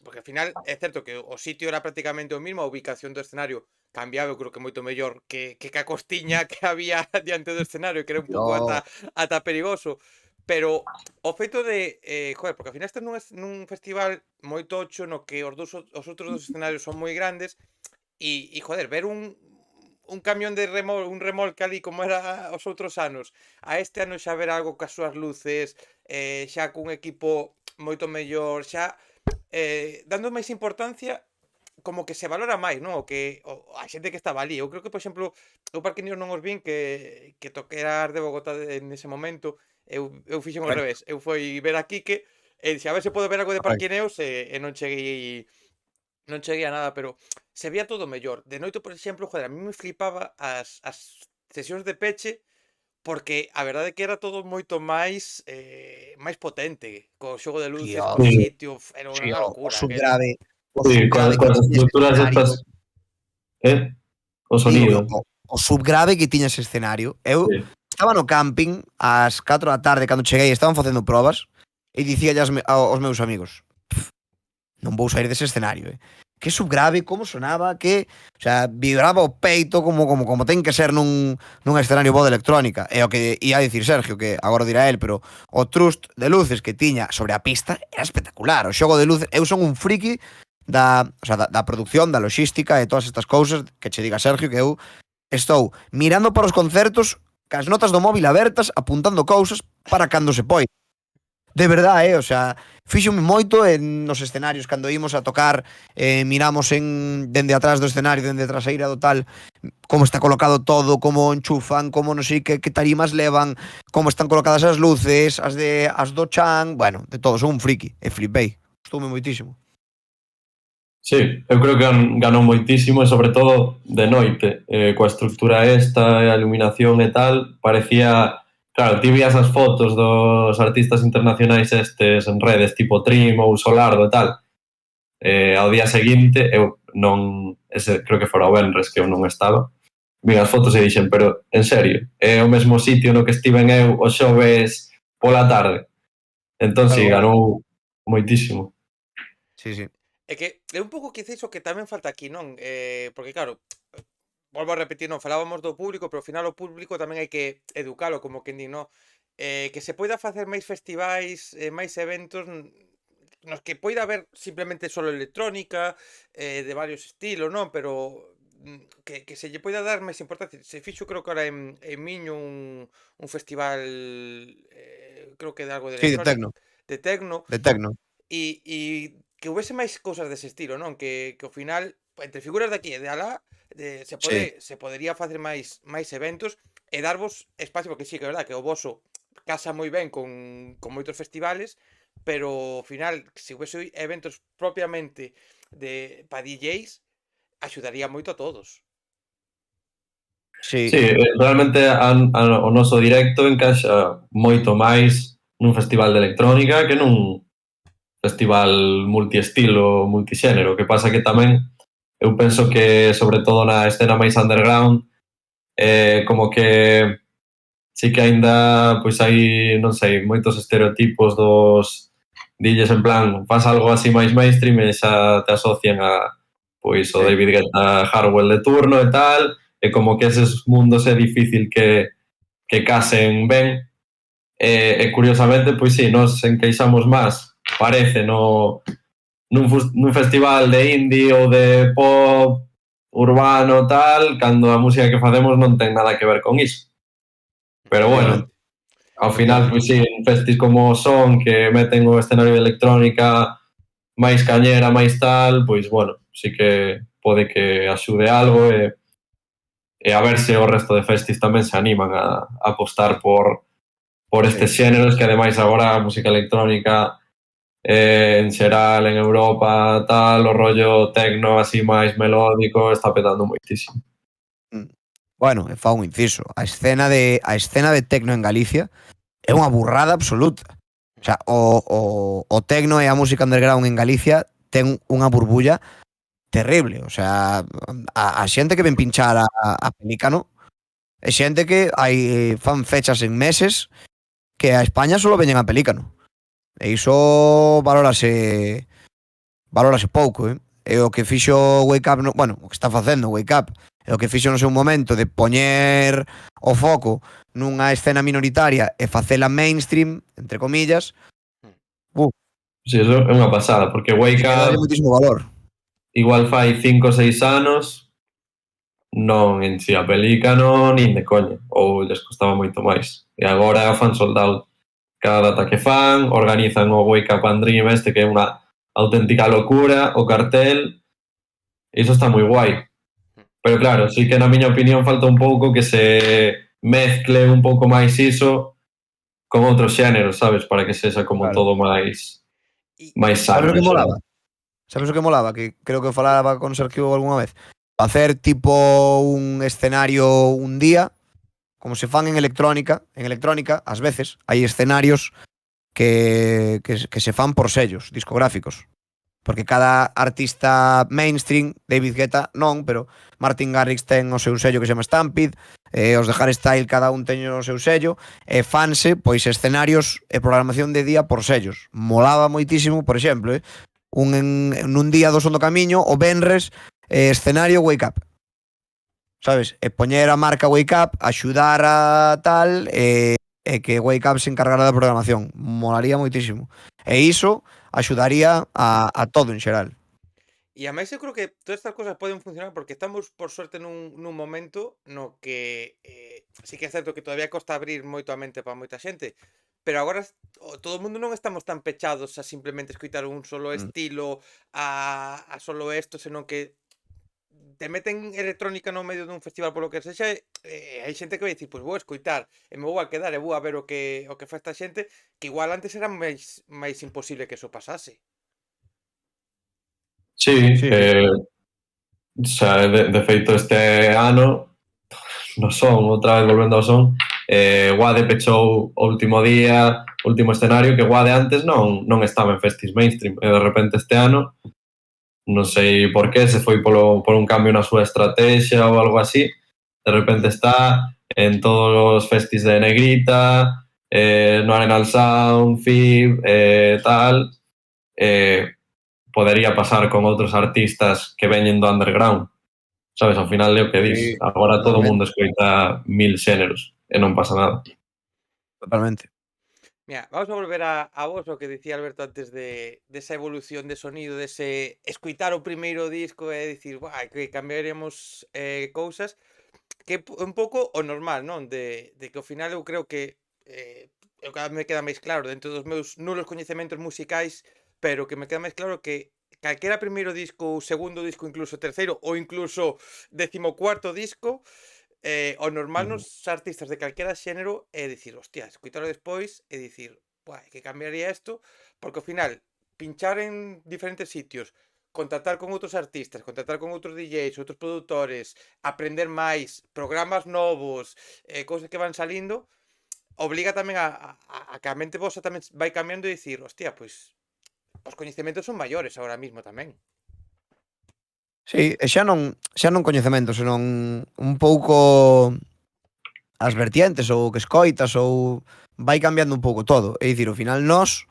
porque ao final é certo que o sitio era prácticamente o mismo, a ubicación do escenario cambiaba, eu creo que moito mellor que a costiña que había diante do escenario, que era un pouco ata perigoso. Pero o feito de, joder, porque ao final estás nun festival moi tocho no que os outros dos escenarios son moi grandes e joder, ver un camión de un remolque ali como era os outros anos, a este ano xa ver algo cas súas luces, xa cun equipo moito mellor, xa dando máis importancia, como que se valora máis, non? A xente que estaba ali. Eu creo que, por exemplo, o Parque Niños non os vin que toqueras de Bogotá nese momento. Eu fixen ao revés. Eu fui ver a Quique e dixen, a ver se podo ver algo de Parquineos e non cheguei a nada, pero se veía todo mellor. De noite, por exemplo, joder, a mí me flipaba as sesións de peche porque a verdade é que era todo moito máis máis potente, co xogo de Sí, luces, o, co Sí, sitio, era sí, unha o locura aquello. subgrave, o sí, subgrave que coas tiña ese estructuras escenario, estas, o digo que sonido. o subgrave que tiña ese escenario, eu Sí. estaba no camping ás 4 da tarde cando cheguei, estaban facendo probas e dicía aos meus amigos, non vou sair dese escenario, que subgrave, como sonaba, que, o sea, vibraba o peito como ten que ser nun escenario bo de electrónica. E o que ia dicir Sergio, que agora dirá el, pero o trust de luces que tiña sobre a pista era espectacular. O xogo de luces, eu son un friki da producción, da logística e todas estas cousas que che diga Sergio que eu estou mirando para os concertos cas notas do móvil abertas, apuntando cousas para cando se poi. De verdade, o sea, fíxome moito nos escenarios cando ímos a tocar, miramos dende atrás do escenario, dende a traseira do tal, como está colocado todo, como enchufan, como non sei que tarimas levan, como están colocadas as luces, as do chan, bueno, de todo, son un friki, e flipei, gustoume moitísimo. Sí, eu creo que ganou moitísimo e sobre todo de noite, coa estructura esta, a iluminación e tal, parecía, claro, ti vías as fotos dos artistas internacionais estes en redes, tipo Trim ou Solardo e tal, ao día seguinte, eu non, ese creo que fora o venres que eu non estaba, vi as fotos e dixen, pero en serio, é o mesmo sitio no que estiven eu o xoves pola tarde. Entón, si, Claro, ganou moitísimo. sí, sí. É que é un pouco quizás o que tamén falta aquí, non? Porque claro, volvo a repetir, non falábamos do público, pero ao final o público tamén hai que educalo, como quen di, non? Que se poida facer máis festivais, máis eventos nos que poida haber simplemente solo electrónica, de varios estilos, non? Pero que se lle poida dar máis importancia. Se fixo creo que ahora en Miño un festival, creo que de algo de Sí, electrónica, de tecno, de tecno. e que houvese máis cousas dese estilo, non? Que ao final, entre figuras de aquí e de alá, Sí. se podería facer máis eventos e darvos espacio, porque sí que é verdad que o voso casa moi ben con moitos festivales, pero ao final, se houvese eventos propiamente para DJs, axudaría moito a todos. Sí, Sí, realmente o noso directo encaixa moito máis nun festival de electrónica que nun festival multiestilo, multixénero. O que pasa que tamén eu penso que, sobre todo na escena máis underground, como que sí que aínda pois hai, non sei, moitos estereotipos dos DJs en plan, faz algo así máis mainstream e xa te asocian a pois o sí. David Guetta Hardwell de turno e tal, e como que eses mundos é difícil que casen ben. E curiosamente, pois sí, nos encaixamos máis, parece, nun festival de indie ou de pop urbano tal, cando a música que facemos non ten nada que ver con iso. Pero bueno, Efectivamente, ao final, efectivamente. pois sí, en festis como Son, que meten o escenario de electrónica máis cañera, máis tal, pois bueno, sí que pode que axude algo e a ver se o resto de festis tamén se animan a apostar por estes Sí. xéneros que ademais agora a música electrónica en xeral en Europa tal, o rollo tecno así máis melódico está petando moitísimo. Bueno, e fa un inciso. A escena de tecno en Galicia é unha burrada absoluta. O sea, o tecno e a música underground en Galicia ten unha burbulla terrible. O sea, a xente que ven pinchar a Pelícano é xente que fan fechas en meses que a España solo veñen a Pelícano. E iso valórase pouco, eh? E o que fixo Wake Up, bueno, o que está facendo Wake Up, e o que fixo no seu momento de poñer o foco nunha escena minoritaria e facela mainstream, entre comillas, Sí, eso é unha pasada, porque Wake hai que darlle Up moitísimo valor. igual fai 5 ou 6 anos non enchía Pelícano nin de coña, ou lles costaba moito máis. E agora fan sold out cada data que fan, organizan o Wake Up and Dream este que é unha auténtica locura, o cartel, e iso está moi guai. Pero claro, sí que na miña opinión falta un pouco que se mezcle un pouco máis iso con outros xéneros, sabes? Para que sexa como Claro. todo máis E Sabes sano. o que molaba? Sabes o que molaba? Que creo que falaba con Sergio algunha vez. Facer tipo un escenario un día como se fan en electrónica, ás veces, hai escenarios que se fan por sellos discográficos. Porque cada artista mainstream, David Guetta non, pero Martin Garrix ten o seu sello que se chama Stampede, os de Hardstyle cada un teño o seu sello, e fanse, pois, escenarios e programación de día por sellos. Molaba moitísimo, por exemplo, nun día do Son do Camiño, o venres, escenario Wake Up. Sabes? E poñer a marca Wake Up, axudar a tal, e que Wake Up se encargara da programación. Molaría moitísimo. E iso axudaría a todo en xeral. E ademais eu creo que todas estas cosas poden funcionar porque estamos, por sorte, nun momento no que sí que é certo que todavía costa abrir moito a mente para moita xente, pero agora todo o mundo non estamos tan pechados a simplemente escoitar un solo estilo, a solo isto, senón que te meten electrónica no medio dun festival polo que sexa, hai xente que vai dicir, pois vou escoitar e me vou a quedar e vou a ver o que fai esta xente, que igual antes era máis imposible que eso pasase. Sí, Sí, o sea, de feito este ano no Son, outra vez volvendo ao Son, Guade pechou o último día, último escenario, que Guade antes non estaba en festis mainstream, e de repente este ano, non sei por qué, se foi por un cambio na súa estrategia ou algo así, de repente está en todos os festis de Negrita, no Arenal Sound, FIB, tal, podería pasar con outros artistas que veñen do underground. Sabes, ao final é o que dis. Sí, Agora todo o totalmente. mundo escoita 1000 xéneros e non pasa nada. Totalmente. Mira, vamos a volver a vos o que dicía Alberto antes de esa evolución de sonido, dese escoitar o primeiro disco e dicir, "Buah, que cambiaremos cousas", que é un pouco o normal, non? De que ao final eu creo que eu cada vez me queda máis claro dentro dos meus nulos coñecementos musicais, pero que me queda máis claro que calquera primeiro disco, ou segundo disco, incluso terceiro ou incluso 14º disco, o normal nos artistas de calquera xénero é dicir, hostia, escoitalo despois e dicir, buah, que cambiaría isto, porque ao final pinchar en diferentes sitios, contactar con outros artistas, contactar con outros DJs, outros produtores, aprender máis, programas novos, cousas que van salindo, obliga tamén a que a mente vosa tamén vai cambiando e dicir, hostia, pois os coñecementos son maiores agora mismo tamén. Sí, e xa non coñecemento, senón un pouco as vertientes ou o que escoitas ou vai cambiando un pouco todo. É dicir, ao final nós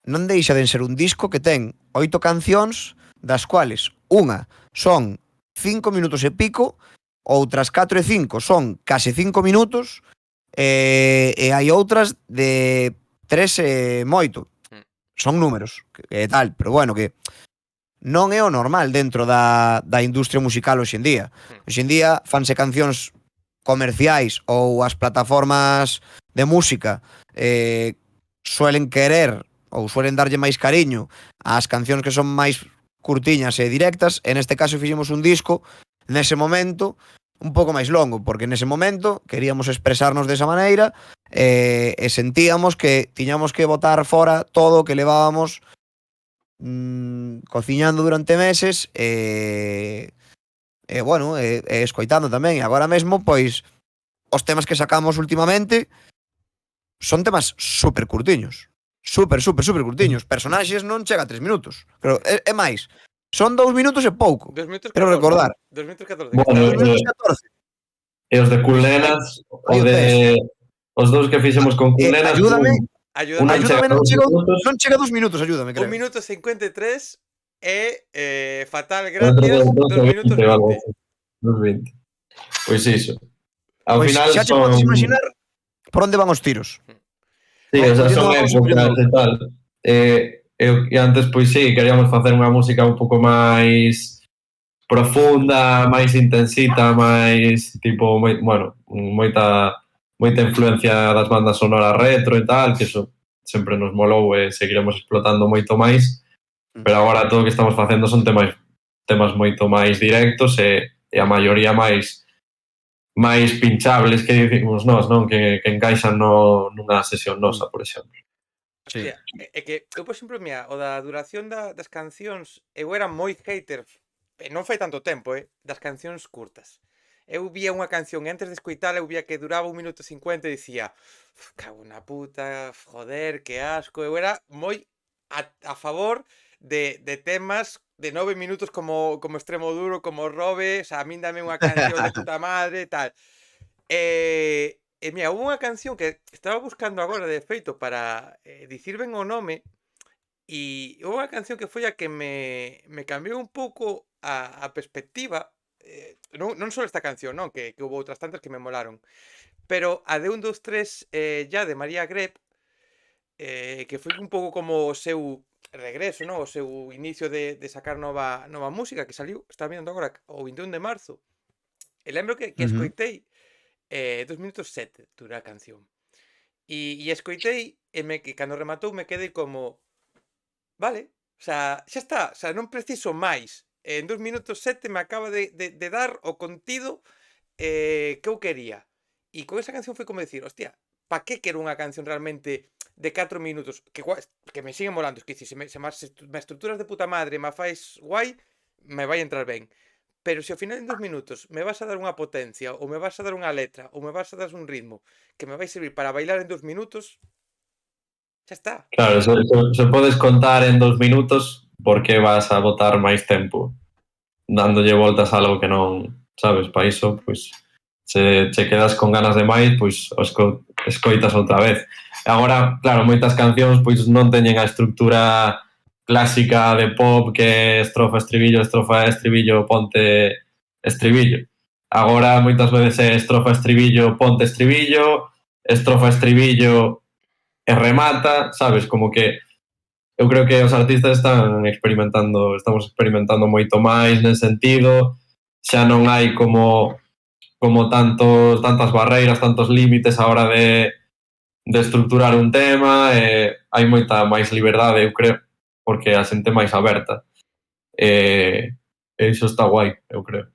non deixa de ser un disco que ten 8 cancións, das cuales unha son 5 minutos e pico, outras 4 e 5 son case 5 minutos, e hai outras de 3 e moito. Son números, que tal, pero bueno, que non é o normal dentro da industria musical hoxe en día. Hoxe en día fanse cancións comerciais ou as plataformas de música suelen querer ou suelen darlle máis cariño ás cancións que son máis curtiñas e directas. En este caso fixemos un disco nese momento un pouco máis longo, porque nese momento queríamos expresarnos desa maneira e sentíamos que tiñamos que botar fora todo o que levábamos cociñando durante meses bueno, escoitando tamén. E agora mesmo, pois, os temas que sacamos últimamente son temas super curtiños. Super curtiños. Personaxes non chega a 3 minutos. Pero é máis. Son 2 minutos e pouco. 2 minutos 14. Quero recordar. 2 minutos 14. Bueno, 2 minutos e 14. E os de Cool Nenas, os dous que fixemos con Cool Nenas, Ayúdame, unha chega ayúdame, a 2 minutos, non chega a 2 minutos, ayúdame, 1 creo. minuto 53 e Fatal Gracias 2 minutos 20. 20. 2:20. Pois iso. Ao Pois final xa te son... podes imaginar por onde van os tiros. Sí, o sea, Collendo son unha cousa por épocas outra. e tal. E antes, pois sí, queríamos facer unha música un pouco máis profunda, máis intensita, máis tipo, bueno, moita influencia das bandas sonoras retro e tal, que eso sempre nos molou e seguiremos explotando moito máis, pero agora todo o que estamos facendo son temas moito máis directos e a maioría máis pinchables que dicimos nós, non? Que encaixan nunha sesión nosa, por exemplo. Sí. Hostia, é que eu, por exemplo, mira, o da duración das cancións, eu era moi hater, non fai tanto tempo, das cancións curtas. eu vía unha canción e antes de escoitala eu vía que duraba 1 minuto 50 e dicía cago na puta, joder, que asco. Eu era moi a favor de temas de 9 minutos como Extremo Duro, como Robe, o sea, a min dame unha canción de puta madre e tal. E mira, houve unha canción que estaba buscando agora de feito para dicir ben o nome. E houve unha canción que foi a que me cambiou un pouco a perspectiva, non só esta canción, non, que houve outras tantas que me molaron, pero a de 1, 2, 3 ya de María Grep, que foi un pouco como o seu regreso, non, o seu inicio de sacar nova música que saliu, está vendo agora, o 21 de marzo. E lembro que escoitei 2 minutos 7 dura a canción. E escoitei que cando rematou me quedei como vale, o sea, xa está, o sea, non preciso máis. En 2 minutos 7 me acaba de dar o contido que eu quería. E con esa canción foi como decir, hostia, pa que quero unha canción realmente de 4 minutos? Que me sigue molando, es que se me estructuras de puta madre, me fais guai, me vai entrar ben. Pero se ao final en 2 minutos me vas a dar unha potencia, ou me vas a dar unha letra, ou me vas a dar un ritmo que me vai servir para bailar en 2 minutos, xa está. Claro, se podes contar en 2 minutos, por que vas a botar máis tempo dándolle voltas a algo que non sabes? Para iso, pois, se che quedas con ganas de máis, pois escoitas outra vez. E agora, claro, moitas cancións pois non teñen a estructura clásica de pop que estrofa, estribillo, ponte estribillo. Agora moitas veces é estrofa, estribillo, ponte estribillo, estrofa, estribillo e remata, sabes? Como que eu creo que os artistas estamos experimentando moito máis nese sentido, xa non hai como tantas barreiras, tantos límites a hora de estructurar un tema, hai moita máis liberdade, eu creo, porque a xente máis aberta. E iso está guai, eu creo.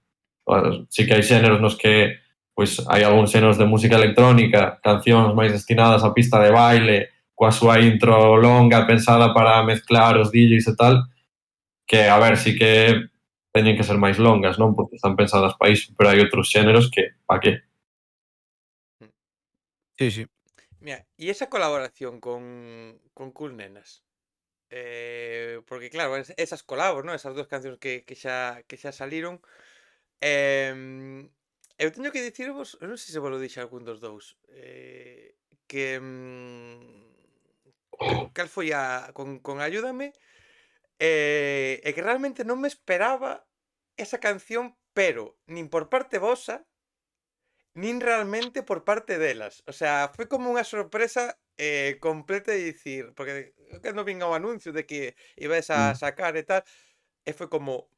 Sí que hai xéneros nos que pois hai algúns xéneros de música electrónica, cancións máis destinadas a pista de baile, coa súa intro longa pensada para mezclar os DJs e tal, que, a ver, sí que teñen que ser máis longas, non? Porque están pensadas para iso, pero hai outros xéneros que, pa que? Sí, sí. Mira, e esa colaboración con Cool Nenas? Porque claro, esas colabos, ¿no? Esas 2 cancións que xa saliron. Eu teño que dicirvos, eu non sei se vos lo dixe algún dos dous, que cal foi con Ayúdame, e que realmente non me esperaba esa canción, pero nin por parte vosa, nin realmente por parte delas. O sea, foi como unha sorpresa completa de dicir, porque eu cando vin o anuncio de que ibas a sacar e tal, e foi como,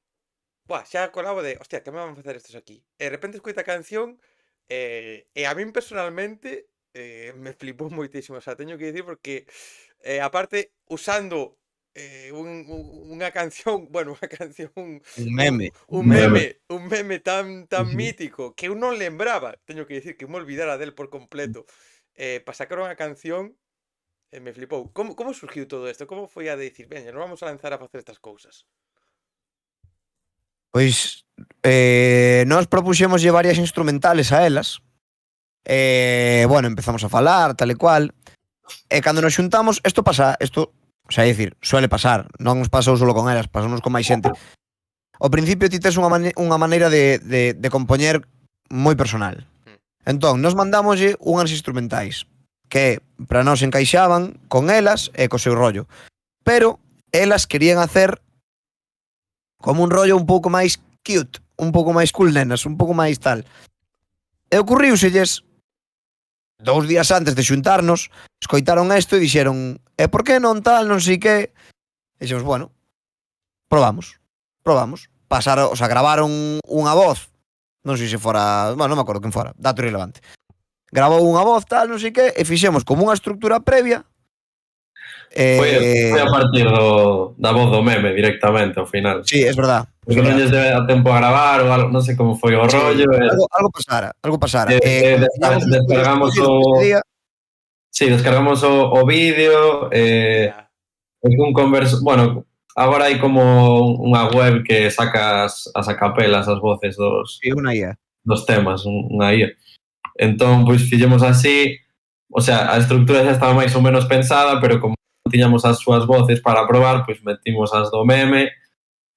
buah, xa colabo de, hostia, que me van a facer estos aquí? E de repente escoita a canción e a min personalmente me flipou moitísimo, o sea, teño que dicir porque aparte usando unha canción, bueno, unha canción, Un meme. un meme tan mítico que eu non lembraba, teño que dicir que me olvidara del por completo, para sacar unha canción me flipou. Como surgiu todo isto? Como foi a de dicir, veña, nos vamos a lanzar a facer estas cousas? Pois nós propuxémoslle varias instrumentales a elas. Bueno, empezamos a falar, tal e cual. E cando nos xuntamos, o sea, é dicir, suele pasar, non nos pasou solo con elas, pasamos con máis xente. Ao principio ti tes unha maneira de compoñer moi personal. Entón, nos mandámoslle unhas instrumentais que para nós encaixaban con elas e co seu rollo. Pero elas querían hacer como un rollo un pouco máis cute, un pouco máis cool nenas, un pouco máis tal. E ocurriuselles 2 días antes de xuntarnos, escoitaron isto e dixeron, e por que non tal, non sei que? E dixemos, bueno, probamos. Pasaron, o sea, gravaron unha voz, non sei se fora, bueno, non me acordo quen fora, dato irrelevante. Grabou unha voz, tal, non sei que, e fixemos como unha estructura previa. Foi a partir da voz do meme directamente ao final. Sí, es verdad. Porque non lles debe a tempo a gravar ou algo, non sei como foi o rollo. Algo pasara. Descargamos o vídeo bueno, agora hai como unha web que saca as acapelas, as voces dos... Sí, unha IA. dos temas, unha IA. Entón, pois, fixemos así, o sea, a estructura xa estaba máis ou menos pensada, pero como tiñamos as súas voces para probar, pois metimos as do meme,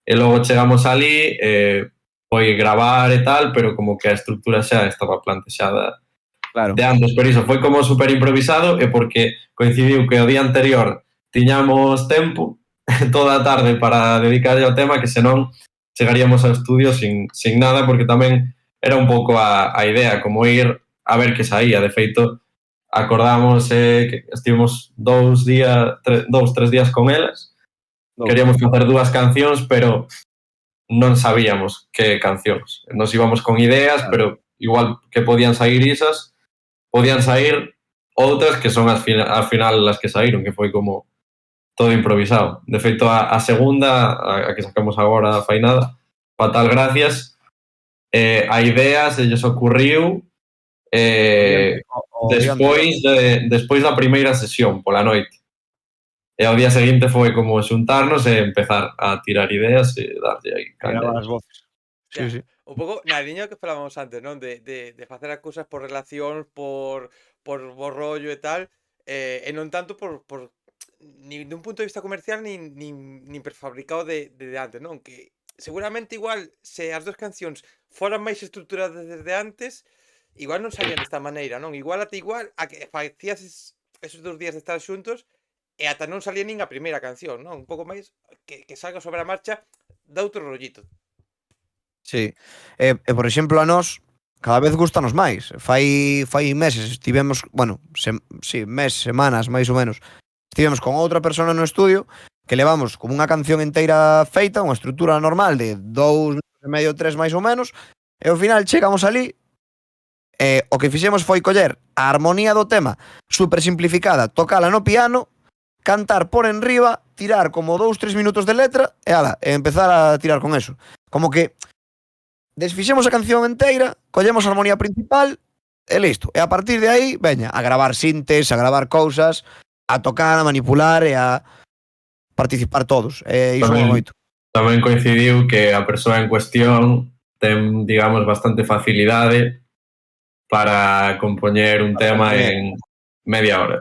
e logo chegamos ali, foi gravar e tal, pero como que a estructura xa estaba plantexada Claro. de antes, por iso foi como super improvisado e porque coincidiu que o día anterior tiñamos tempo toda a tarde para dedicarlle ao tema, que senón chegaríamos ao estudio sin nada, porque tamén era un pouco a idea, como ir a ver que saía. De feito, acordamos que estivemos 3 días con elas, queríamos facer 2 cancións, pero non sabíamos que cancións. Nos íbamos con ideas, pero igual que podían sair isas, podían sair outras que son al final as que saíron, que foi como todo improvisado. De feito, a segunda, a que sacamos agora fai nada, Fatal Gracias, a idea se lles ocurriu despois da primeira sesión, pola noite. E ao día seguinte foi como xuntarnos e empezar a tirar ideas e darlle aí Gravar caña. as voces. Sí, sí. Un pouco na liña que falábamos antes, non? De facer as cousas por relacións, por bo rollo e tal, e non tanto por nin dun punto de vista comercial nin prefabricado de antes, non? Que seguramente igual se as 2 cancións foran máis estruturadas desde antes, igual non salían desta maneira, non? Igual a que facías esos 2 días de estar xuntos e ata non salía nin a primeira canción, non? Un pouco máis que salga sobre a marcha dá outro rollito. Sí. Por exemplo, a nós cada vez gustanos máis. Fai meses estivemos, bueno, semanas máis ou menos. Estivemos con outra persona no estudio que levamos como unha canción inteira feita, unha estrutura normal de 2 minutos e medio, 3 máis ou menos, e ao final chegamos ali e o que fixemos foi coller a armonía do tema super simplificada, tocala no piano, cantar por enriba, tirar como 2-3 minutos de letra e ala, e empezar a tirar con eso. Como que desfixemos a canción inteira, collemos a armonía principal e listo. E a partir de aí, veña, a gravar sintes, a gravar cousas, a tocar, a manipular e a participar todos. E iso é moito. Tamén coincidiu que a persoa en cuestión ten, digamos, bastante facilidade para compoñer un tema en media hora.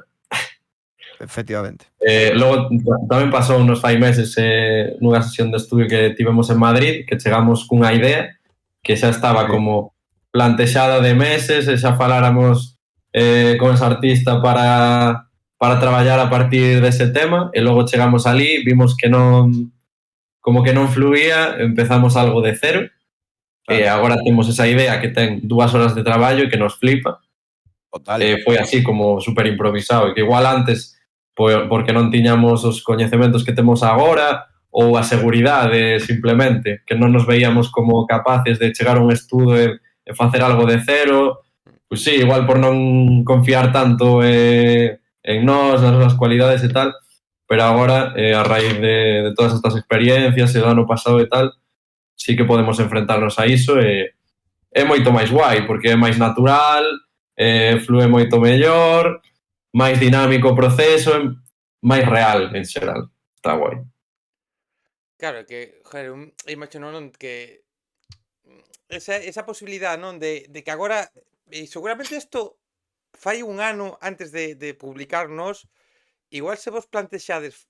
Efectivamente. Logo tamén pasou nos fai meses nunha sesión de estudio que tivemos en Madrid, que chegamos cunha idea que xa estaba como plantexada de meses e xa faláramos con ese artista para traballar a partir dese tema, e logo chegamos ali, vimos que non fluía, empezamos algo de cero, e agora temos esa idea que ten 2 horas de traballo e que nos flipa. Total. Foi así como super improvisado, e que igual antes, porque non tiñamos os coñecementos que temos agora, ou a seguridade simplemente, que non nos veíamos como capaces de chegar a un estudo e facer algo de cero, pois sí, igual por non confiar tanto en nós, nas nosas cualidades e tal, pero agora, a raíz de todas estas experiencias e do ano pasado e tal, sí que podemos enfrentarnos a iso e é moito máis guai, porque é máis natural, flúe moito mellor, máis dinámico o proceso, máis real en xeral. Está guai. Claro, que, joder, imagino non que esa posibilidad, non, de que agora seguramente isto fai un ano antes de publicarnos, igual se vos plantexades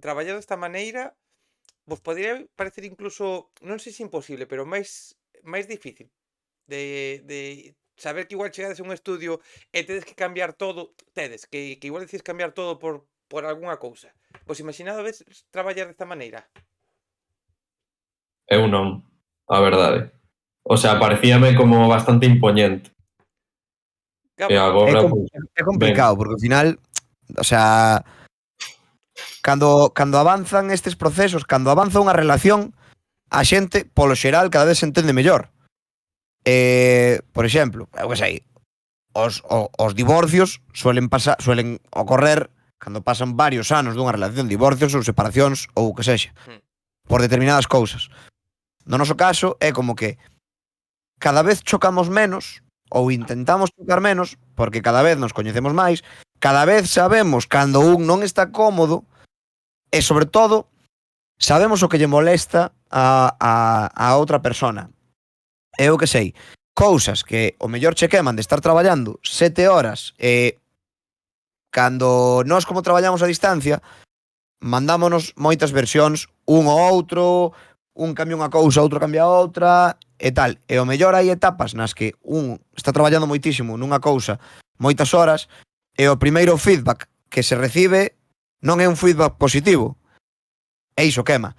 traballar desta maneira, vos podría parecer incluso, non sei se imposible, pero máis difícil de saber que igual chegades a un estudio e tedes que cambiar todo, que igual decides cambiar todo por algunha cousa. Vos imaginades traballar desta maneira? Eu non, a verdade. O sea, parecíame como bastante impoñente. Claro, E agora, é complicado, porque ao final, o sea, cando avanzan estes procesos, cando avanza unha relación, a xente, polo xeral, cada vez se entende mellor. Por exemplo, eu que sei, os divorcios suelen ocorrer cando pasan varios anos dunha relación, divorcios ou separacións ou o que sexa, por determinadas cousas. No noso caso é como que cada vez chocamos menos ou intentamos chocar menos porque cada vez nos coñecemos máis, cada vez sabemos cando un non está cómodo e, sobre todo, sabemos o que lle molesta a outra persona. Eu que sei, cousas que o mellor che queman de estar traballando 7 horas cando nós como traballamos a distancia mandámonos moitas versións un ao outro, un cambia unha cousa, outro cambia outra e tal. E o mellor hai etapas nas que un está traballando moitísimo nunha cousa moitas horas e o primeiro feedback que se recibe non é un feedback positivo. E iso quema.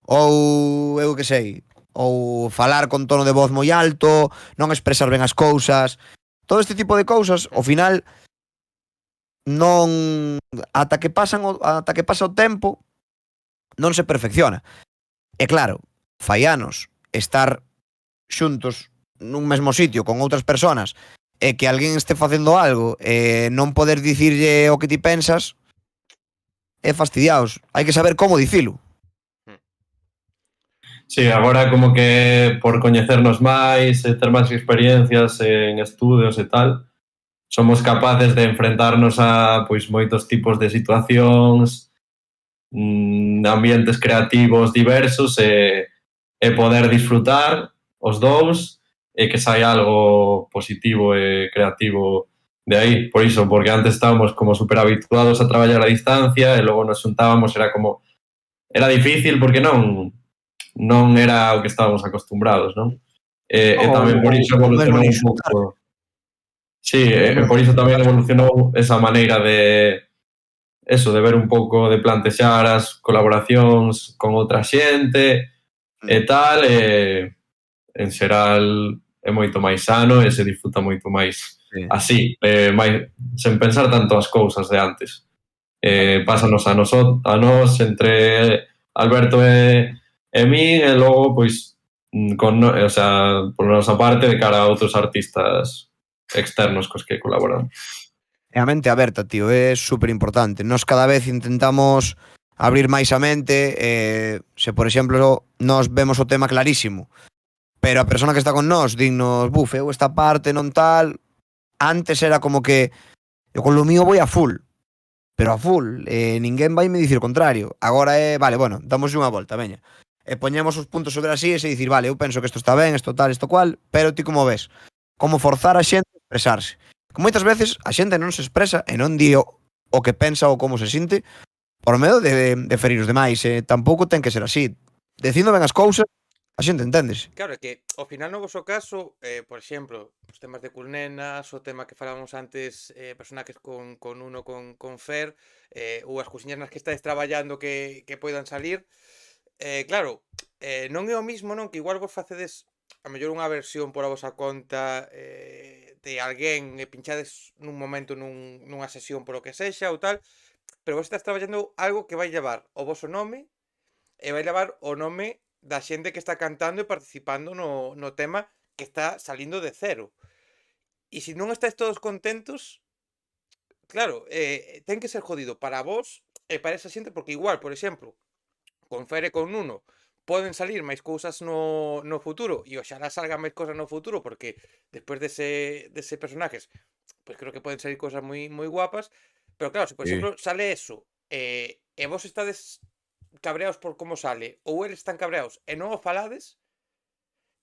Ou, eu que sei, ou falar con tono de voz moi alto, non expresar ben as cousas. Todo este tipo de cousas, ao final, non ata que pasa o tempo non se perfecciona. E claro, fai anos estar xuntos nun mesmo sitio con outras persoas e que alguén este facendo algo e non poder dicirlle o que ti pensas é fastidiaos. Hai que saber como dicilo. Sí, agora como que por coñecernos máis e ter máis experiencias en estudios e tal, somos capaces de enfrentarnos a pois moitos tipos de situacións, ambientes creativos diversos e poder disfrutar os dous e que saia algo positivo e creativo de aí. Por iso, porque antes estábamos como super habituados a traballar a distancia e logo nos xuntábamos, era difícil porque non era o que estábamos acostumbrados, non? E tamén por iso evolucionou un pouco. Sí, por iso tamén evolucionou esa maneira de ver un pouco, de plantexar as colaboracións con outra xente e tal, e en xeral é moito máis sano e se disfruta moito máis así, máis, sen pensar tanto as cousas de antes. Pásanos a nós entre Alberto e min, e logo, pois, por nosa parte, de cara a outros artistas externos cos que colaboramos. E a mente aberta, tío, é super importante. Nós cada vez intentamos abrir máis a mente, se por exemplo nós vemos o tema clarísimo, pero a persona que está con nós dignos, eu esta parte non tal, antes era como que eu con lo mío voy a full, pero a full, ninguén vai me dicir o contrario. Agora é, vale, bueno, damos unha volta, veña. E poñemos os puntos sobre as íes e dicir, vale, eu penso que isto está ben, isto tal, isto cual, pero ti como ves? Como forzar a xente a expresarse. Que moitas veces a xente non se expresa e non di o que pensa ou como se sinte por medo de ferir os demais. Tampouco ten que ser así. Dicindo ben as cousas, a xente enténdese. Claro, é que ao final no vosso caso, por exemplo, os temas de Culnenas, o tema que falábamos antes, personaxes con Uno, con Fer, ou as cousiñas nas que estáis traballando que poidan salir, claro, non é o mismo, non, que igual vos facedes a mellor unha versión por a vosa conta de alguén e pinchades nun momento nunha sesión polo que sexa ou tal, pero vos estás traballando algo que vai levar o voso nome e vai levar o nome da xente que está cantando e participando no tema que está salindo de cero. E se non estáis todos contentos, claro, ten que ser jodido para vos e para esa xente, porque igual, por exemplo, con Fer e con Nuno poden salir máis cousas no futuro e oxalá salgan máis cousas no futuro, porque despois dese personaxes, pois creo que poden salir cousas moi moi guapas, pero claro, se por exemplo sale eso e vos estades cabreados por como sale ou eles están cabreados e non o falades,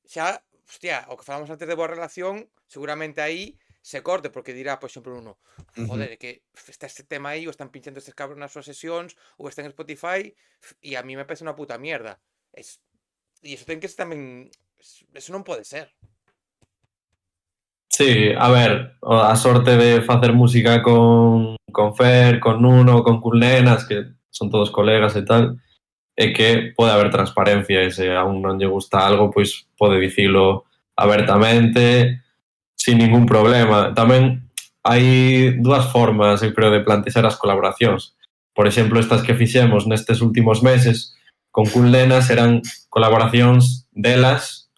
xa, hostia, o que falamos antes de boa relación, seguramente aí se corte, porque dirá, por exemplo, Nuno, joder, que está este tema aí, ou están pinchando estes cabros nas súas sesións, ou está en Spotify, e a mí me parece unha puta mierda. E iso ten que ser tamén... Eso non pode ser. Sí, a ver, a sorte de facer música con Fer, con Nuno, con Culnenas, que son todos colegas e tal, é que pode haber transparencia e se a un non lle gusta algo, pois pode dicilo abertamente, sin ningún problema. Tamén hai dúas formas, eu creo, de plantexar as colaboracións. Por exemplo, estas que fixemos nestes últimos meses con Culnenas eran colaboracións delas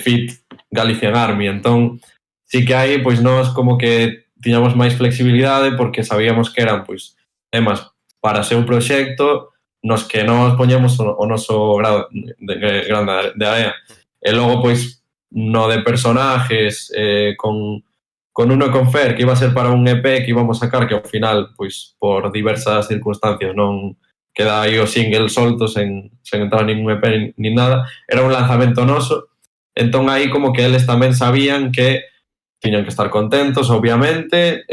fit Galician Army. Entón, sí que hai, pois nós como que tiñamos máis flexibilidade porque sabíamos que eran pois temas para o seu proxecto nos que nós poñemos o noso grado de area. E logo, pois, no de personajes con Uno e con Fer, que iba a ser para un EP que íbamos a sacar, que ao final, pois, por diversas circunstancias non queda aí o single solto sen entrar ningún EP nin nada, era un lanzamento noso, entón aí como que eles tamén sabían que tiñan que estar contentos, obviamente,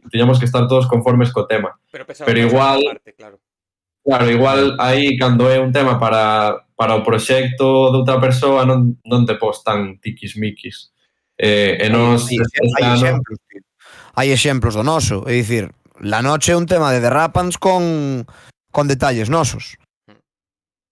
tiñamos que estar todos conformes co tema. Pero Pero igual, parte, claro. claro, igual aí cando é un tema para o proxecto de outra persoa non te pos tan tiquismiquis. E nos este Hai ano... exemplos, tío. Hai exemplos do noso, é dicir, La Noche é un tema de Derrapans con detalles nosos.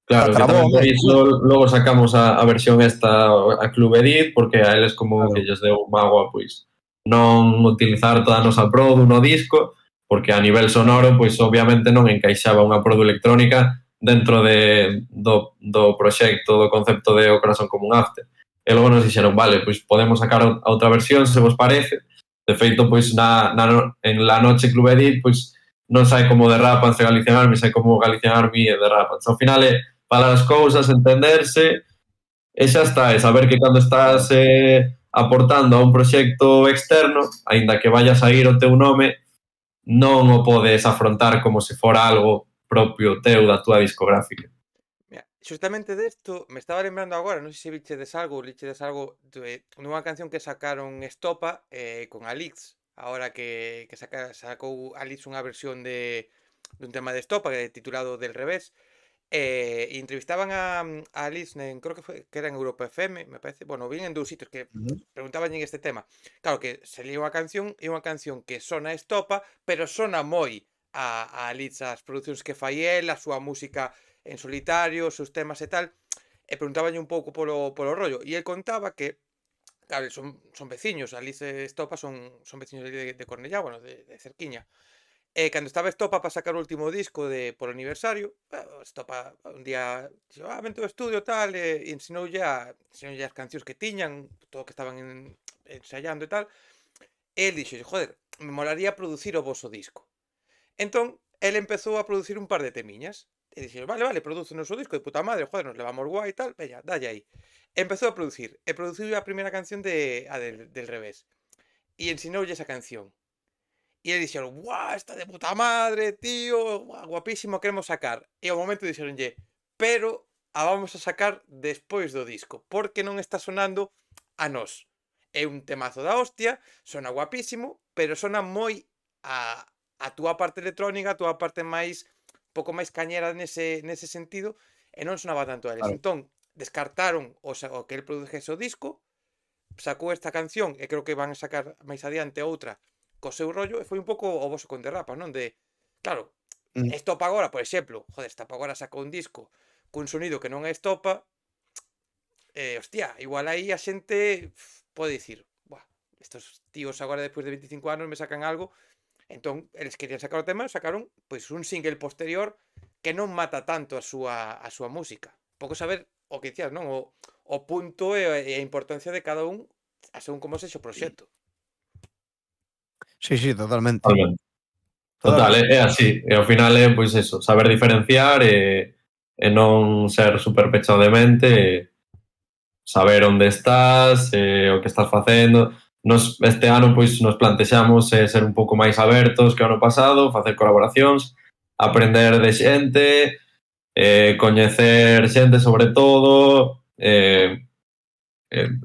Claro, que tamén por iso logo sacamos a versión esta a Club Edit, porque a eles como que lles deu mágoa, pois, non utilizar toda a nosa produ no disco, porque a nivel sonoro, pois, obviamente non encaixaba unha produ electrónica dentro do proxecto, do concepto de O Corazón como un After. E logo nos dixeron, vale, pois podemos sacar a outra versión, se vos parece. De feito, pois, en La Noche Club Edit, pois, non sai como Derrapans e Galician Army, sai como Galician Army e Derrapans. Ao final é falar as cousas, entenderse, e xa está, e saber que cando estás aportando a un proxecto externo, aínda que vaya a sair o teu nome, non o podes afrontar como se fora algo propio teu da túa discográfica. Mira, xustamente desto, me estaba lembrando agora, non sei se lichedes algo nunha canción que sacaron Estopa con Alix, agora que sacou Alix unha versión dun tema de Estopa titulado Del Revés. E entrevistaban a Alice creo que era en Europa FM, me parece, bueno, bien en dous sitios que preguntaban en este tema. Claro que se lia unha canción e unha canción que sona Estopa, pero sona moi a Alice, as producións que fai el, a súa música en solitario, os seus temas e tal, e preguntabanlle un pouco polo rollo, e el contaba que claro, son veciños, Alice e Estopa son veciños de Cornellá, bueno, de cerquiña. E cando estaba Estopa para sacar o último disco polo aniversario, Estopa un día dixo, vente ao estudio tal, e ensinoulle as cancións que tiñan, todo o que estaban ensayando e tal, e el dixo, joder, me molaría producir o voso disco. Entón, el empezou a producir un par de temiñas, e dixo, vale, produce o noso disco de puta madre, joder, nos levamos guai e tal, veña, dalle aí. Empezou a producir, e produciu a primeira canción del Revés, e ensinoulle esa canción. E ele dixeron, guau, está de puta madre, tío, guapísimo, queremos sacar. E ao momento dixeronlle, pero a vamos a sacar despois do disco, porque non está sonando a nós. É un temazo da hostia, sona guapísimo, pero sona moi a túa parte electrónica, a túa parte máis, pouco máis cañera nese sentido, e non sonaba tanto a eles. Claro. Entón, descartaron o que el produjese o disco, sacou esta canción, e creo que van a sacar máis adiante outra, co seu rollo, e foi un pouco o voso con Derrapa, non? Claro, Estopa agora, por exemplo, joder, Estopa agora sacou un disco cun sonido que non é Estopa, hostia, igual aí a xente pode dicir, buah, estos tíos agora despois de 25 anos me sacan algo, entón, eles querían sacar o tema e sacaron, pois, un single posterior que non mata tanto a súa música. Pouco saber o que dicías, non? O punto e a importancia de cada un según como sexa o proxecto. Sí, totalmente. Total, é así. E ao final é, pois eso, saber diferenciar e non ser super pechado de mente, saber onde estás, o que estás facendo. Nos este ano, pois, nos plantexamos ser un pouco máis abertos que o ano pasado, facer colaboracións, aprender de xente, coñecer xente sobre todo,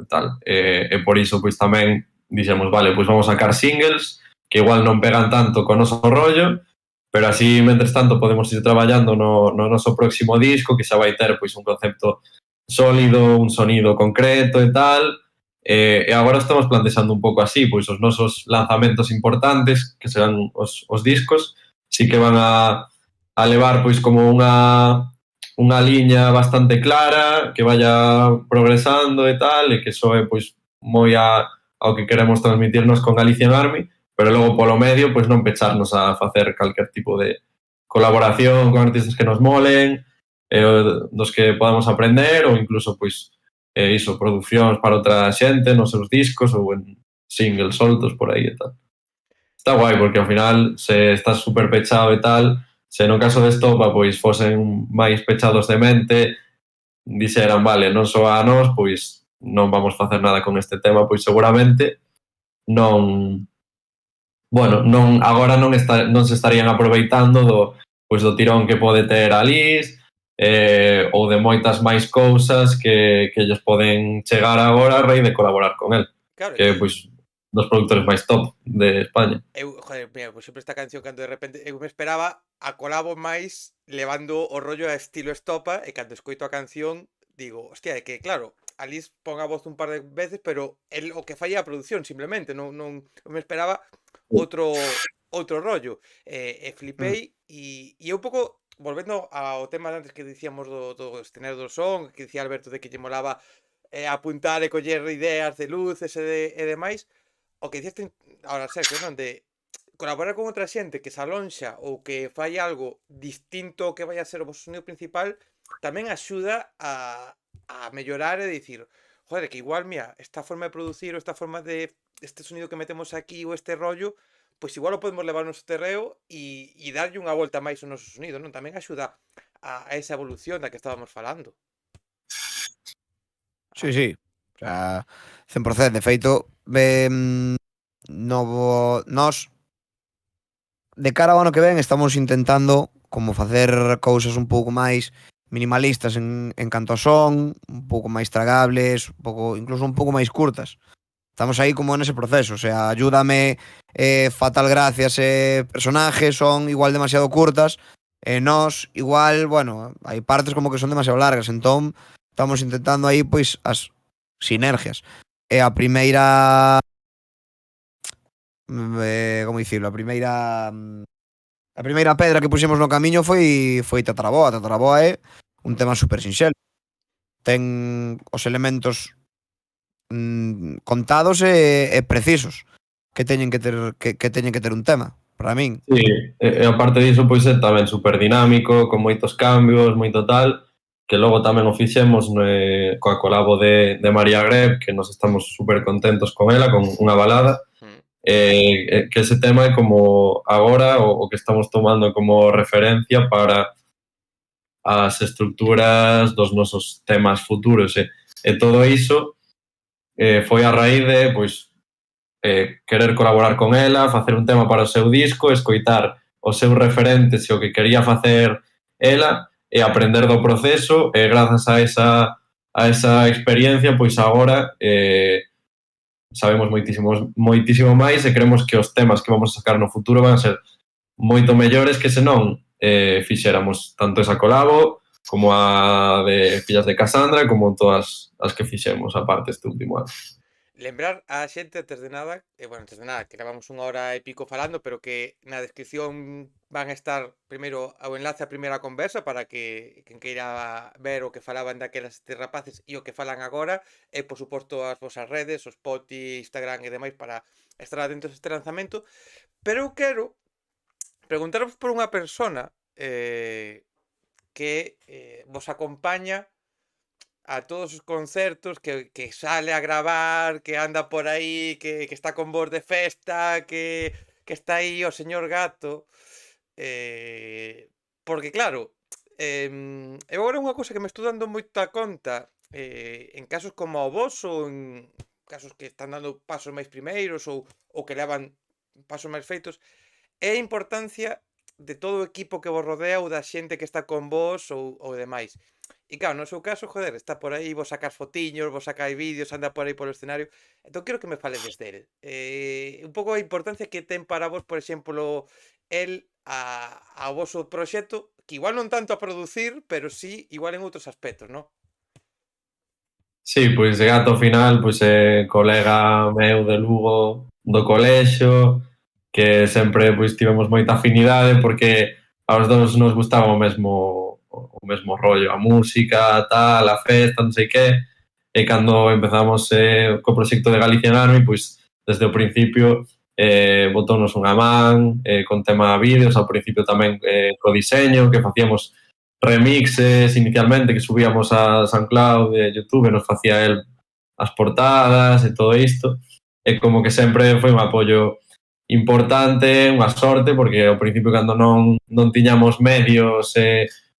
tal. E por iso, pois, tamén dixemos, vale, pois vamos sacar singles que igual non pegan tanto co noso rollo, pero así, mentres tanto, podemos ir traballando no noso próximo disco, que xa vai ter pois un concepto sólido, un sonido concreto e tal, e agora estamos plantexando un pouco así, pois os nosos lanzamentos importantes, que serán os discos, sí que van a levar pois como unha liña bastante clara, que vaya progresando e tal, e que soe pois moi ao que queremos transmitirnos con Galician Army, pero logo polo medio pois non pecharnos a facer calquer tipo de colaboración con artistas que nos molen, dos que podamos aprender, ou incluso pois iso, producións para outra xente nos seus discos ou en singles soltos por aí e tal. Está guai, porque ao final se estás super pechado e tal, se no caso de Estopa pois fosen máis pechados de mente, dixeran, vale, non soa a nós, pois non vamos facer nada con este tema, pois seguramente non... Bueno, agora non se estarían aproveitando do tirón que pode ter Alice, ou de moitas máis cousas que lles poden chegar agora a raíz de colaborar con el, Claro, que é, pois, dos produtores máis top de España. joder, mira, por exemplo, esta canción cando de repente eu me esperaba a colabo máis levando o rollo a estilo Estopa e cando escoito a canción digo, hostia, é que claro, Alice pon a voz un par de veces, pero el o que falla a produción simplemente, non me esperaba outro rollo. Flipei e un pouco volvendo ao tema de antes que dicíamos do escenario do son, que dicía Alberto de que lle molaba apuntar e coller ideas de luces e demais. O que diciste ahora, Sergio, non? De colaborar con outra xente que se alonxa ou que fai algo distinto ao que vai a ser o vosso sonido principal tamén axuda a mellorar e dicir, joder, que igual, mira, esta forma de producir ou esta forma de este sonido que metemos aquí ou este rollo, pois igual o podemos levar ao noso terreo e darlle unha volta máis ao noso sonido, non? Tamén axuda a esa evolución da que estábamos falando. Sí. O sea, 100%. De feito, nós de cara ao ano que ven estamos intentando como facer cousas un pouco máis minimalistas en canto a son, un pouco máis tragables, incluso un pouco máis curtas. Estamos aí como nese proceso, o sea, Ayúdame, Fatal Gracias e Personajes son igual demasiado curtas, e nós igual, bueno, hai partes como que son demasiado largas, entón estamos intentando aí pois as sinergias. E a primeira como dicirlo, a primeira pedra que puxemos no camiño foi Tataraboa. Tataraboa é un tema super sinxelo. Ten os elementos contados e precisos que teñen que ter un tema, para min. Sí, e aparte diso, pois é tamén super dinámico, con moitos cambios, moito tal, que logo tamén o fixemos coa colabo de María Greb, que nos estamos super contentos con ela, con unha balada, que ese tema é como agora o que estamos tomando como referencia para as estructuras dos nosos temas futuros, e todo iso foi a raíz de, pois, querer colaborar con ela, facer un tema para o seu disco, escoitar os seus referentes e o que quería facer ela, e aprender do proceso, e grazas a esa experiencia, pois agora sabemos moitísimo máis e creemos que os temas que vamos a sacar no futuro van a ser moito mellores que senón fixéramos tanto esa colabo como a de Fillas de Cassandra como todas as que fixemos aparte este último ano. Lembrar a xente antes de nada, que levamos unha hora e pico falando, pero que na descripción van a estar primeiro o enlace á primeira conversa para que quen queira ver o que falaban daquelas rapaces e o que falan agora, e por suposto as vosas redes, os Spotify, Instagram e demais para estar atentos a este lanzamento. Pero eu quero preguntaros por unha persona que vos acompaña a todos os concertos, que sale a gravar, que anda por aí, que está con vos de festa, que está aí o señor Gato. Porque claro, eu agora unha cousa que me estou dando moita conta, en casos como o vos ou en casos que están dando pasos máis primeiros ou que levan pasos máis feitos, é a importancia de todo o equipo que vos rodea ou da xente que está con vos ou demais. E claro, no seu caso, joder, está por aí, vos sacas fotiños, vos sacais vídeos, anda por aí polo escenario. Entón quero que me faledes del. Un pouco a importancia que ten para vos, por exemplo, el ao voso proxecto, que igual non tanto a producir, pero sí igual en outros aspectos, non? Sí, pois de Gato ao final, pois é colega meu de Lugo do colexio, que sempre pois tivemos moita afinidade porque aos dous nos gustaba o mesmo rollo, a música, tal, a festa, non sei que, e cando empezamos co proxecto de Galician Army, pois desde o principio botóunos unha man con tema vídeos, ao principio tamén co diseño, que facíamos remixes inicialmente que subíamos a SoundCloud e YouTube, nos facía el as portadas e todo isto, e como que sempre foi un apoio importante, unha sorte, porque ao principio cando non tiñamos medios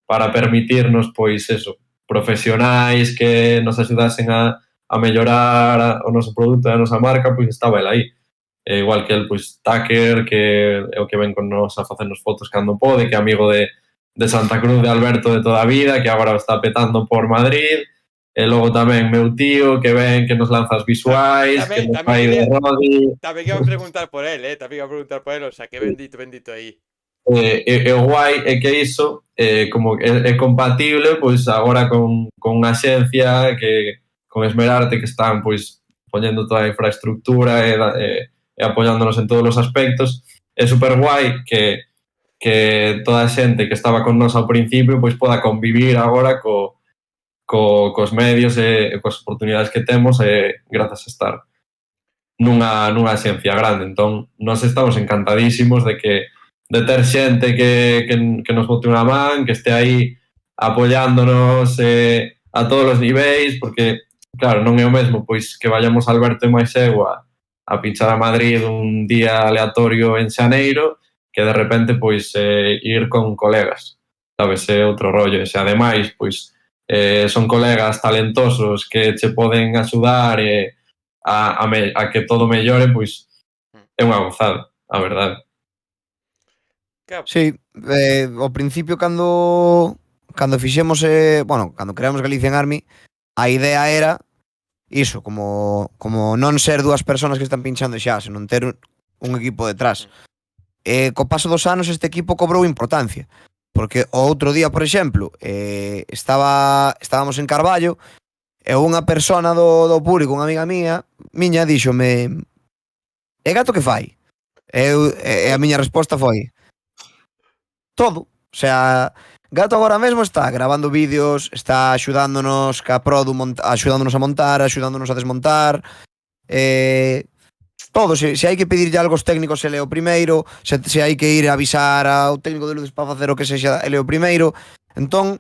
para permitirnos, pois eso, profesionais que nos axudasen a mellorar o noso produto e a nosa marca, pois estaba el aí. Igual que el, pois, Tucker, que é o que ven con nos a facernos fotos cando pode, que é amigo de de Santa Cruz de Alberto de toda a vida, que agora o está petando por Madrid, e logo tamén meu tío, que ven, que nos lanza as visuais, que nos fai de Rodi. Tamén iba a preguntar por él, tamén iba a preguntar por él, o sea, que bendito aí. E o guai é que iso como é compatible pois agora con unha axencia que con Esmerarte que están pois poñendo toda a infraestructura e apoiándonos en todos os aspectos. É super guai que toda a xente que estaba con nós ao principio pois poda convivir agora cos medios e coas oportunidades que temos grazas a estar nunha axencia grande. Entón, nós estamos encantadísimos de ter xente que nos bote unha man, que este aí apoiándonos a todos os niveis, porque, claro, non é o mesmo pois que vayamos Alberto e máis eu a pinchar a Madrid un día aleatorio en xaneiro, que de repente pois ir con colegas, sabes, é outro rollo, e se ademais pois son colegas talentosos que che poden axudar a que todo mellore, pois é unha gozada, a verdade. Sí, ao principio cando fixemos, bueno, cando creamos Galician Army, a idea era iso, como non ser dúas persoas que están pinchando xa, senón ter un equipo detrás. Co paso dos anos este equipo cobrou importancia, porque o outro día, por exemplo, estábamos en Carballo e unha persona do público, unha amiga miña, díxome: "E Gato que fai?" E a miña resposta foi: todo. O sea, Gato agora mesmo está grabando vídeos, está axudándonos ca produ, axudándonos a montar, axudándonos a desmontar, todo. Se hai que pedirlle algo aos técnicos, ele é o primeiro. Se hai que ir a avisar ao técnico de luces para facer o que sexa, ele é o primeiro. Entón,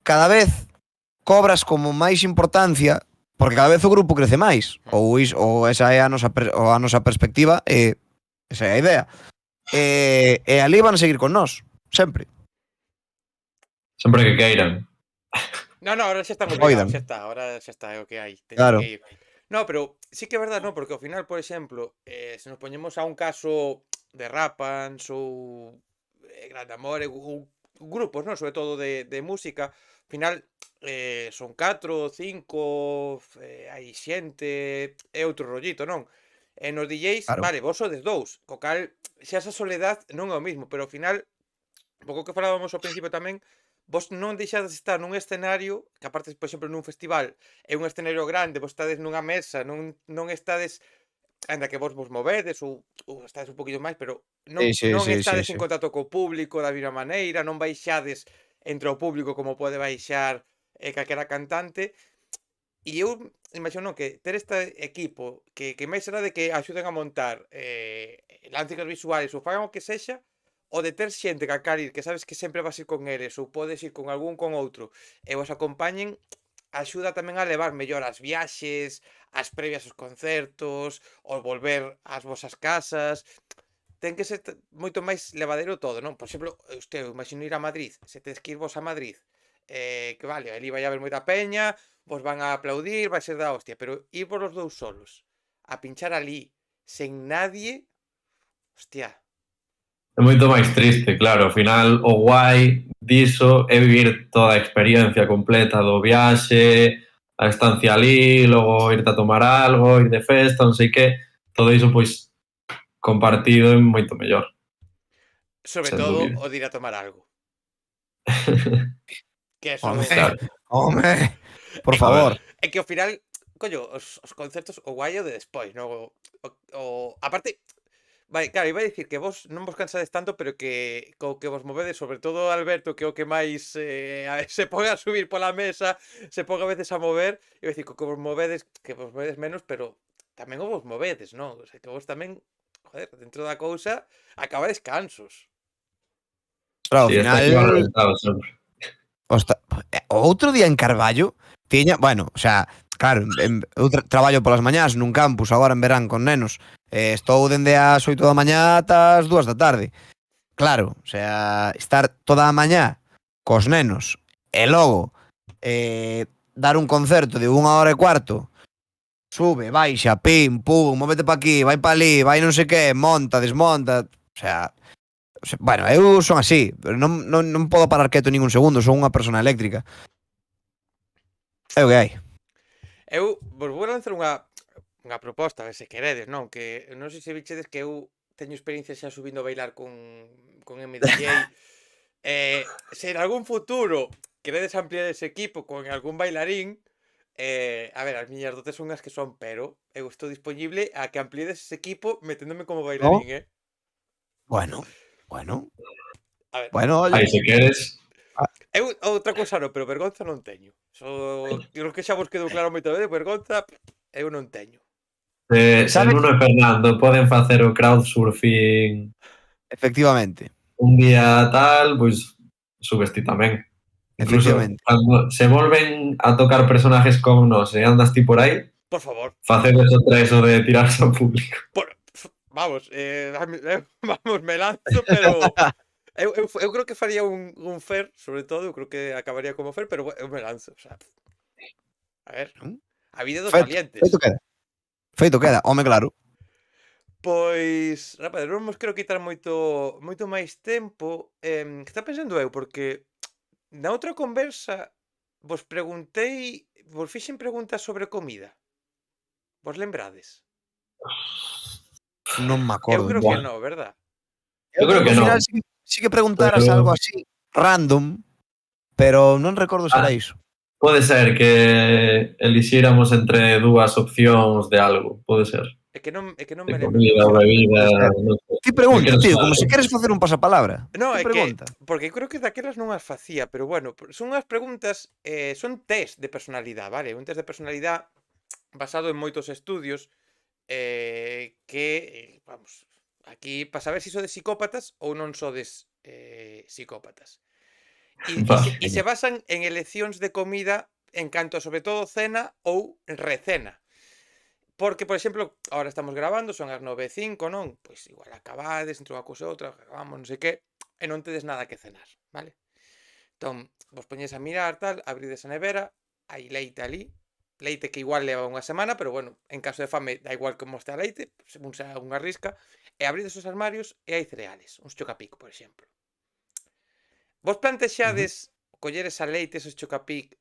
cada vez cobras como máis importancia, porque cada vez o grupo crece máis, ou esa é a nosa perspectiva, esa é a idea. E ali van a seguir con nós, sempre. Sempre que queiran. No, ahora xa están obligados, ahora xa está, é o que hai. Claro. Que ir. No, pero sí que é verdade, no, porque ao final, por exemplo, se nos poñemos a un caso de Rapans ou Grande Amore, grupos, non? Sobre todo de música, ao final son 4, 5, hai xente, é outro rollito, non? E nos DJs, Claro. vale, vos sodes 2, co cal xa esa soledad non é o mismo, pero ao final, un pouco que falábamos ao principio tamén, vos non deixades de estar nun escenario, que aparte, por exemplo, nun festival, é un escenario grande, vos estades nunha mesa, non estades, ainda que vos movedes ou estades un poquillo máis, pero non estades en contacto co público da mesma maneira, non baixades entre o público como pode baixar calquera cantante. E eu imagino que ter este equipo que máis será de que axuden a montar lancen as visuais ou fagan o que sexa, o de ter xente que acarir, que sabes que sempre vas ir con eles ou podes ir con algún con outro e vos acompañen, axuda tamén a levar mellor as viaxes, as previas aos concertos, o volver ás vosas casas. Ten que ser moito máis levadeiro todo, non? Por exemplo, eu imagino ir a Madrid, se tes que ir vos a Madrid, que vale, ali vai haber moita peña, vos van a aplaudir, vai ser da hostia, pero ir por os dous solos, a pinchar ali, sen nadie, hostia. É moito máis triste, claro, ao final o guai diso é vivir toda a experiencia completa do viaxe, a estancia ali, logo irte a tomar algo, ir de festa, non sei que, todo iso pois compartido é moito mellor. Sobre todo o de ir a tomar algo. Que eso... Home, por favor. É que ao final, coño, os concertos o guai o de despois, non? Aparte, vai, claro, iba a dicir que vos non vos cansades tanto, pero que co que vos movedes, sobre todo Alberto, que é o que máis se pode a subir pola mesa, se pode a veces a mover, iba a dicir que vos movedes menos, pero tamén o vos movedes, non? O sea, que vos tamén, joder, dentro da cousa, acabades cansos. Claro, ao final... O outro día en Carballo tiña, bueno, o sea, claro, eu traballo polas mañás nun campus agora en verán con nenos. Estou dende as 8 da mañá ata as 2 da tarde. Claro, o sea, estar toda a mañá cos nenos e logo dar un concerto de 1 hora e cuarto, sube, baixa, pim, pum, móvete pa aquí, vai pa ali, vai non sei que, monta, desmonta, o sea, Bueno, eu son así, pero non podo parar quieto nin un segundo, son unha persona eléctrica. É o que hai. Eu vos vou lanzar unha proposta, a ver se queredes, non? Que non sei se bichedes que eu teño experiencia xa subindo a bailar con MDJ. Se en algún futuro queredes ampliar ese equipo con algún bailarín, a ver, as miñas dotes son as que son, pero eu estou disponible a que amplíes ese equipo meténdome como ¿No? bailarín, Bueno, bueno, A ver, bueno, Aí, oye. se queres, eu outra cousa non, pero vergonza non teño. Creo que xa vos quedou claro moito veces, vergonza eu non teño. se ¿Sabes? Nuno e Fernando poden facer o crowdsurfing Efectivamente, un día tal, pois subes ti tamén. Incluso efectivamente. cando se volven a tocar personajes como nós e andas ti por aí, Por favor, facedes outra eso de tirarse ao público. vamos, vamos, me lanzo, pero eu creo que faría un Fer, sobre todo, eu creo que acabaría como Fer, pero eu me lanzo, o sea, a ver, ¿No? a vida dos Feito, feito valientes. queda. Feito queda, home claro. Pois, rapaz, non vos quero quitar moito máis tempo. Que está pensando eu, porque na outra conversa vos fixen preguntas sobre comida. Vos lembrades? Non me Eu acordo. creo que Buah, no, verdad? Eu eu creo creo que que ao non, final sí que preguntaras pero algo así random, pero non recordo se era iso. pode ser que elixíramos entre dúas opcións de algo, pode ser. É que non De me lembro. comida ou bebida, Pode ser. non sei. Ti Que pregunta, queres tío, como saber? se queres facer un pasapalabra. No, Ti é que pregunta. porque eu creo que daquelas non as facía, pero bueno, son unhas preguntas, son test de personalidade, vale? Un test de personalidade basado en moitos estudios, vamos, aquí para saber se sodes psicópatas ou non sodes psicópatas. E se Vale. basan en eleccións de comida en canto a, sobre todo, cena ou recena. Porque, por exemplo, ahora estamos grabando, son as 9:05, non? Pois igual acabades entre unha cousa e outra, grabamos non sei que, e non tedes nada que cenar, vale? Entón, vos poñes a mirar, tal, abrides a nevera, hai leite ali, leite que igual leva unha semana, pero bueno, en caso de fame da igual como este a leite, según sea unha risca, e abrides os armarios e hai cereales, uns chocapic, por exemplo. Vos plantexades coller esa leite, esos chocapic,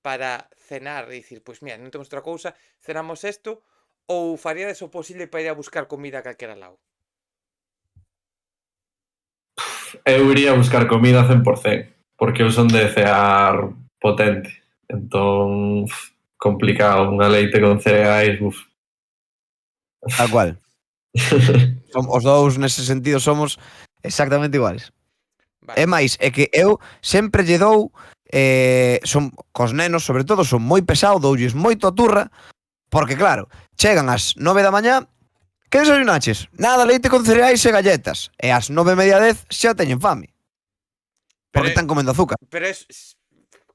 para cenar e dicir, pois mira, non temos outra cousa, cenamos isto, ou faríades o posible para ir a buscar comida a calquera lado? Eu iría a buscar comida 100%, porque eu son de cear potente. Entón, complicado, unha leite con cereais, Tal cual. Os dous nese sentido somos exactamente iguales. É Vale. máis, é que eu sempre lle dou son cos nenos, sobre todo, son moi pesado, doulles moito a turra, porque claro, chegan ás 9 da mañá, que desayunaches? Nada, leite con cereais e galletas. E ás 9:30, 10 xa teñen fame. Pero Porque están comendo azúcar.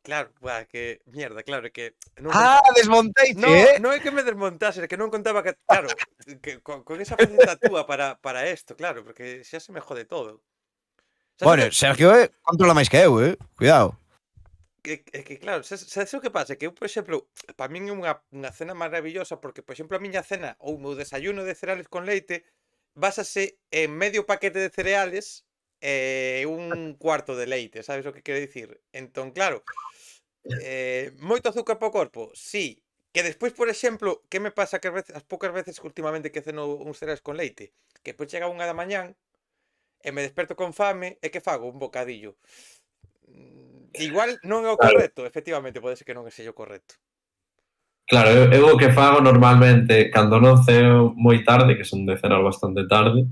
claro, buah, que mierda, claro, é que non Ah, desmonteiche, no, non é que me desmontase, é que non contaba que, claro, que con esa faceta túa para isto, claro, porque xa se me jode todo. Sabes o Bueno, que Sergio controla máis que eu, cuidado. que claro, sabes o que pasa? Que eu, por exemplo, para min é unha cena maravillosa porque, por exemplo, a miña cena ou o meu desayuno de cereales con leite básase en medio paquete de cereales e un cuarto de leite, sabes o que quero dicir? Entón, claro, moito azúcar para o corpo? Sí. Que despois, por exemplo, que me pasa que as poucas veces que últimamente que ceno uns cereales con leite, que despois chega unha da mañán e me desperto con fame e que fago? Un bocadillo. Igual non é o claro, correcto, efectivamente, pode ser que non sexa o correcto. claro, eu o que fago normalmente, cando non ceo moi tarde, que son de cenar bastante tarde,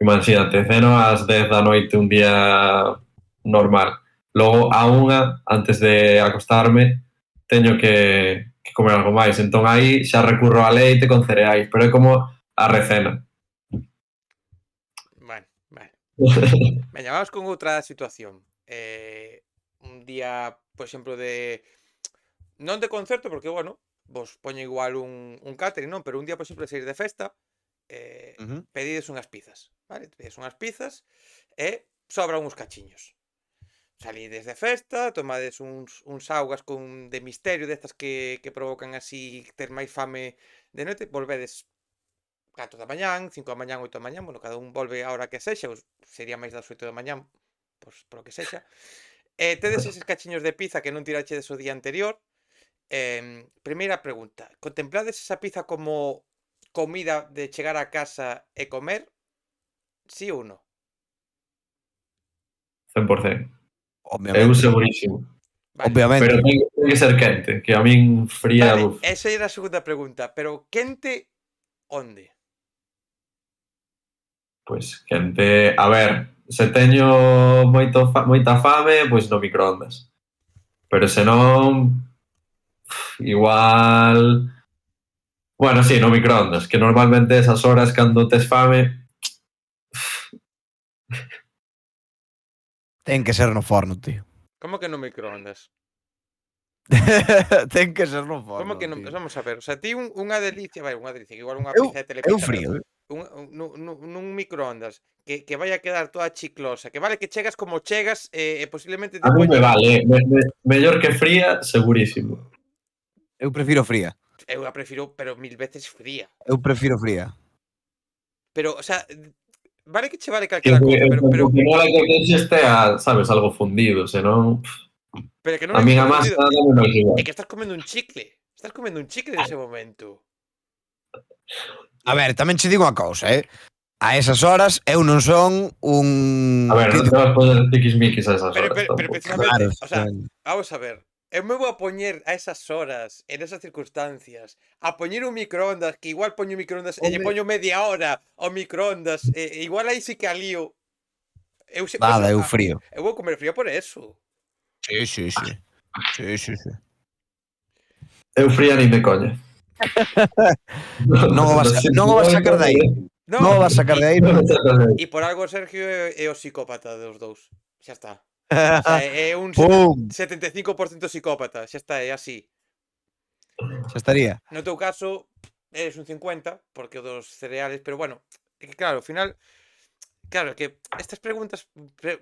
imagínate, ceno ás 10 da noite un día normal. Logo, a unha, antes de acostarme, teño que comer algo máis. Entón, aí xa recurro a leite con cereais, pero é como a recena. Bueno, veña, vamos con outra situación. Un día, por exemplo, non de concerto, porque, bueno, vos poño igual un catering, non? Pero un día, por exemplo, de sair de festa, pedides unhas pizzas, vale? Pedides unhas pizzas e sobran uns cachiños. Salides de festa, tomades uns augas de misterio destas que provocan así ter máis fame de noite, volvedes 4 da mañán, 5 da mañán, 8 da mañán, bueno, cada un volve a hora que sexa, sería máis das 8 da mañán, pois polo que sexa. Tedes eses cachiños de pizza que non tirachedes o día anterior. Primeira pregunta, contemplades esa pizza como comida de chegar a casa e comer? Sí ou non? 100%. Eu Obviamente. segurísimo. Vale. Obviamente. Pero ten que ser quente, que a min fría, Vale, buf. esa era a segunda pregunta, pero quente onde? Pois quente, a ver, se teño moita fame, pois no microondas. Pero se non, igual... Bueno, sí, no microondas, que normalmente esas horas cando tes fame, Ten que ser no forno, tío. Como que no microondas? Ten que ser no forno, Como que non? tío. Vamos a ver, o sea, ti unha delicia, vai, unha delicia, que igual unha Eu, pizza de eu telepizza, frío, pero nun microondas que vai a quedar toda chiclosa, que vale que chegas como chegas e posiblemente a te mí me poñan... vale, mellor que fría, segurísimo. Eu prefiro fría. Eu a prefiro, pero 1000 veces fría. Eu prefiro fría. Pero, o sea, vale que che vale Que calquera cousa, o que mola que deixes tea, sabes, algo fundido, senón... pero que non A é que min estea a masa fundido, dame máis igual. é que estás comendo un chicle. Estás comendo un chicle nese momento. A ver, tamén che digo unha cousa, A esas horas eu non son un... A ver, non te vas poder tiquismiquis a esas Pero, horas pero, pero tampouco. precisamente, Claro, o sea, vamos a ver. Eu me vou a poñer a esas horas, en esas circunstancias, a poñer un microondas, que igual poño microondas e lle Home. poño media hora ao microondas, igual aí sí que alío. Por Nada, eso, eu frío. eu vou comer frío por eso. Sí, sí, sí. Sí, sí, sí. Eu fría nin de coña. Non o vas sacar de aí. No, Non o vas sacar de aí. Non me sacas de aí. E por algo Sergio é o psicópata dos dous. Xa está. O sea, é un Pum. 75% psicópata, xa está, é así. Xa estaría. No teu caso, eres un 50, porque o dos cereales, pero bueno, é que claro, ao final, claro, que estas preguntas,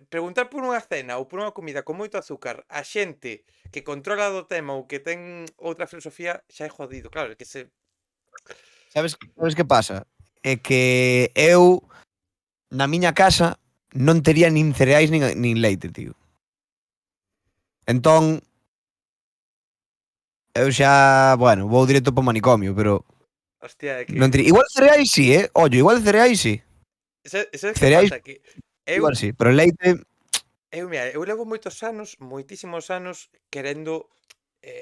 preguntar por unha cena ou por unha comida con moito azúcar a xente que controla do tema ou que ten outra filosofía xa é jodido, claro, é que se... Sabes que pasa? É que eu na miña casa non tería nin cereais nin leite, tío. Entón eu xa, bueno, vou directo para o manicomio, pero Hostia, é que... non tería. Igual cereais sí, Ollo, igual cereais sí. Sabes que Cereais pasa? Que eu, igual sí, pero leite mira, eu levo moitos anos, moitísimos anos, querendo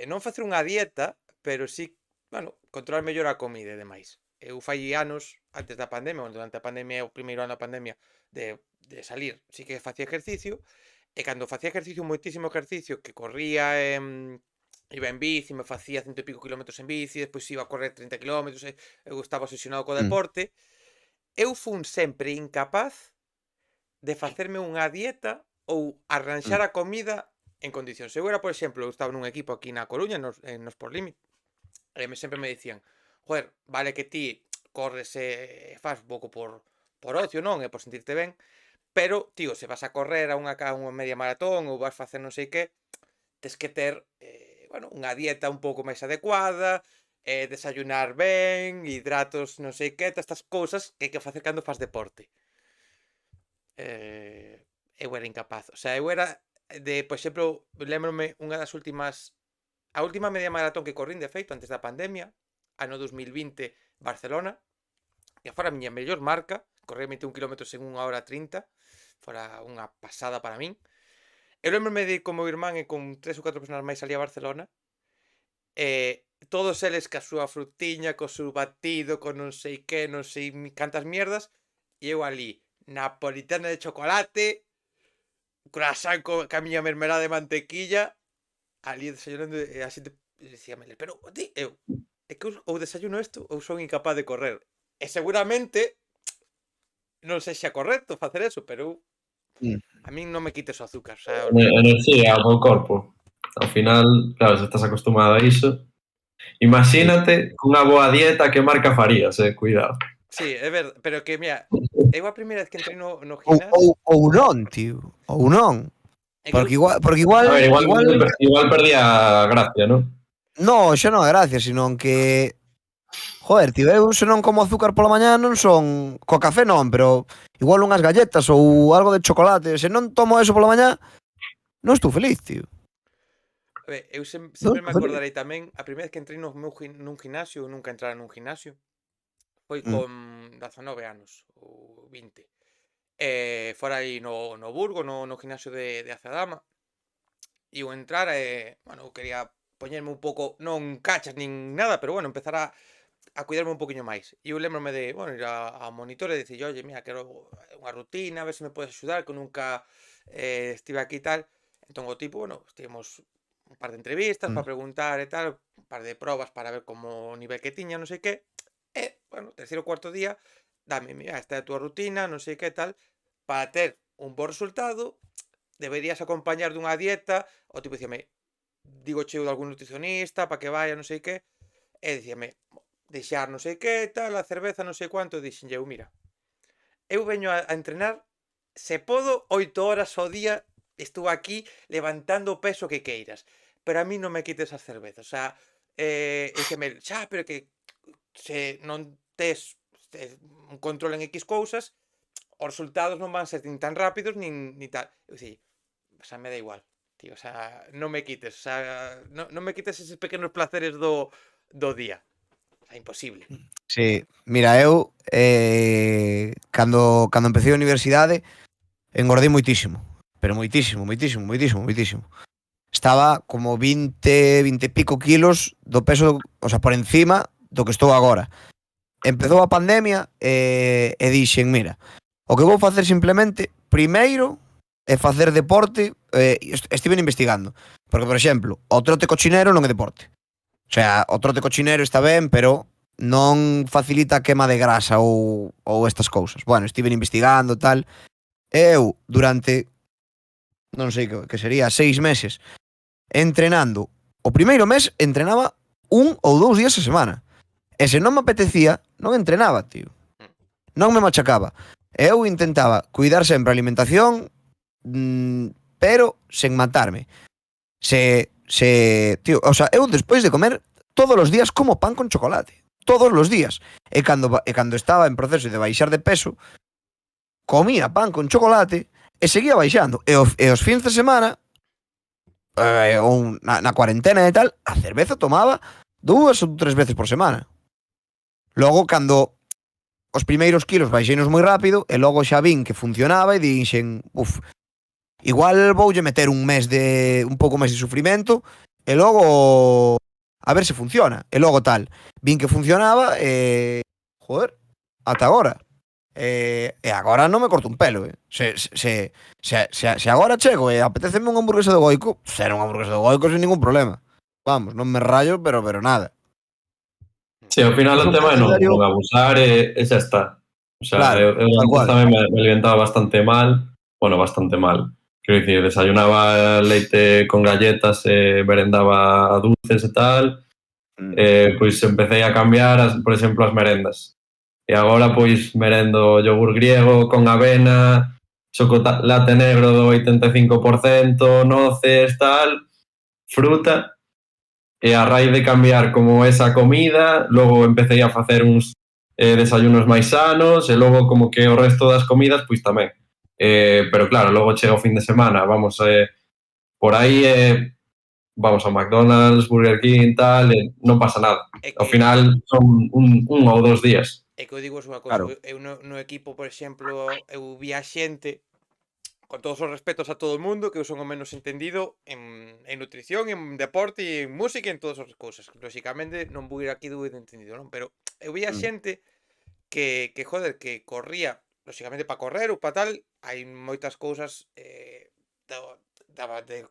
non facer unha dieta, pero sí, bueno, controlar mellor a comida e demais. Eu fai anos, antes da pandemia, bueno, durante a pandemia, o primeiro ano da pandemia, de salir, sí que facía exercicio, e cando facía exercicio, moitísimo exercicio, que corría, iba en bici, me facía 100 e pico kilómetros en bici, despois iba a correr 30 kilómetros, eu estaba obsesionado co deporte, eu fun sempre incapaz de facerme unha dieta ou arranxar a comida en condicións. Eu era, por exemplo, eu estaba nun equipo aquí na Coruña, nos Por Limit, e sempre me dicían, joder, vale que ti corres e fas un pouco por ocio, non? E por sentirte ben, pero, tío, se vas a correr a unha media maratón ou vas facer non sei que, tes que ter, bueno, unha dieta un pouco máis adecuada, desayunar ben, hidratos non sei que, estas cousas que hai que facer cando fas deporte. Eu era incapaz. O sea, eu era por exemplo, lembrome unha das últimas... A última media maratón que corrín, de feito, antes da pandemia, ano 2020, Barcelona, que fora a miña mellor marca, corrí 21 km en 1 hora 30, fora unha pasada para min. Eu lembrome de ir con meu irmán e con 3 ou 4 personas máis ali a Barcelona, todos eles ca súa frutiña, co seu batido, con non sei que, non sei cantas mierdas, e eu ali, napolitana de chocolate, croissant ca miña mermelada de mantequilla, ali desayunando, e a xente dicíame, pero ti, é que ou desayuno isto ou son incapaz de correr. E seguramente non sexa correcto facer eso, pero a min non me quites o azúcar, o sea, Enerxía ao meu corpo. Ao final, claro, se estás acostumado a iso, imagínate cunha boa dieta que marca farías, cuidado. sí, é verdade, pero que, mira, eu a primeira vez que entrei no gimnasio... ou non, tío. Ou non. Porque igual... A ver, igual perdía a gracia, non? No, xa non é gracia, sino que Joder, tío, eu se non como azúcar pola mañá non son... Co café non, pero igual unhas galletas ou algo de chocolate. Se non tomo eso pola mañá, non estou feliz, tío. Eu Non sempre me estou feliz. acordarei tamén a primeira vez que entrei nun gimnasio, eu nunca entrara nun gimnasio, foi Mm. con 19 anos ou 20. Fora aí no Burgo, no gimnasio de Azadama, e eu entrar bueno, eu quería poñerme un pouco, non cachas nin nada, pero bueno, empezar a cuidarme un poquinho máis. E eu lembrome de, bueno, ir a monitor e dicir, oye, mira, quero unha rutina, a ver se me podes axudar, que eu nunca estive aquí e tal. Entón o tipo, bueno, estivemos un par de entrevistas Mm. para preguntar e tal, un par de probas para ver como o nivel que tiña, non sei que. E, bueno, terceiro ou cuarto día, dame, mira, esta é a túa rutina, non sei que tal, para ter un bo resultado, deberías acompañar dunha dieta, o tipo dicíame, digo cheo de algún nutricionista para que vaya, non sei que, e dicíame, deixar non sei que, tal, a cerveza non sei cuánto, e dixenlle eu, mira, eu veño a entrenar, se podo, 8 horas ao día, estou aquí levantando o peso que queiras, pero a mí non me quites as cervezas, o sea, dixeme, xa, pero que se non tes un control en X cousas, os resultados non van ser nin tan rápidos nin tal. Eu dixi, o sea, me da igual, tío, o sea, non me quites, o sea, non me quites eses pequenos placeres do día. O sea, imposible. Sí, mira, eu cando empecé a universidade engordei moitísimo, pero moitísimo, moitísimo, moitísimo, moitísimo. Estaba como 20 e pico kilos do peso, o sea, por encima do que estou agora. Empezou a pandemia e dixen, mira, o que vou facer simplemente, primeiro, é facer deporte, estive investigando, porque, por exemplo, o trote cochinero non é deporte. O sea, o trote cochinero está ben, pero non facilita a quema de grasa ou estas cousas. Bueno, estive investigando tal. Eu, durante, non sei que sería, 6 meses, entrenando. O primeiro mes entrenaba 1 ou 2 días a semana. E se non me apetecía, non entrenaba, tío. Non me machacaba. Eu intentaba cuidar sempre a alimentación, pero sen matarme. Tío, o sea, eu despois de comer todos os días como pan con chocolate. Todos os días. E cando estaba en proceso de baixar de peso, comía pan con chocolate e seguía baixando. E os fins de semana, ou na cuarentena e tal, a cerveza tomaba 2 ou 3 veces por semana. Logo, cando os primeiros kilos baixeinos moi rápido, e logo xa vin que funcionaba e dixen, igual voulle meter un mes de un pouco máis de sufrimento e logo a ver se funciona. E logo tal, vin que funcionaba e joder, ata agora. E agora non me corto un pelo, eh. Se agora chego e apeteceme unha hamburguesa de Goico, será unha hamburguesa de Goico sin ningún problema. Vamos, non me rayo, pero nada. Sí, ao final É o un tema é non partidario, abusar e xa está. O sea, claro, eu tal antes cual. tamén me alimentaba bastante mal, bueno, bastante mal. Quero dicir, desayunaba leite con galletas e merendaba dulces e tal, pois empecé a cambiar, por exemplo, as merendas. E agora, pois, merendo yogur griego con avena, chocolate negro do 85%, noces, tal, fruta, e a raíz de cambiar como esa comida, logo empecé a facer uns desayunos máis sanos, e logo como que o resto das comidas, pois tamén. Pero claro, logo chega o fin de semana, vamos por aí vamos ao McDonald's, Burger King, tal, e non pasa nada. É Ao que final son un ou 2 días. É que eu digo unha cousa, Claro. eu no equipo, por exemplo, eu vi a xente, con todos os respetos a todo o mundo, que eu son o menos entendido en nutrición, en deporte, en música e en todas as cousas. Lóxicamente non vou ir aquí de entendido, non? Pero eu vi a xente que joder, que corría, lóxicamente para correr ou para tal, hai moitas cousas de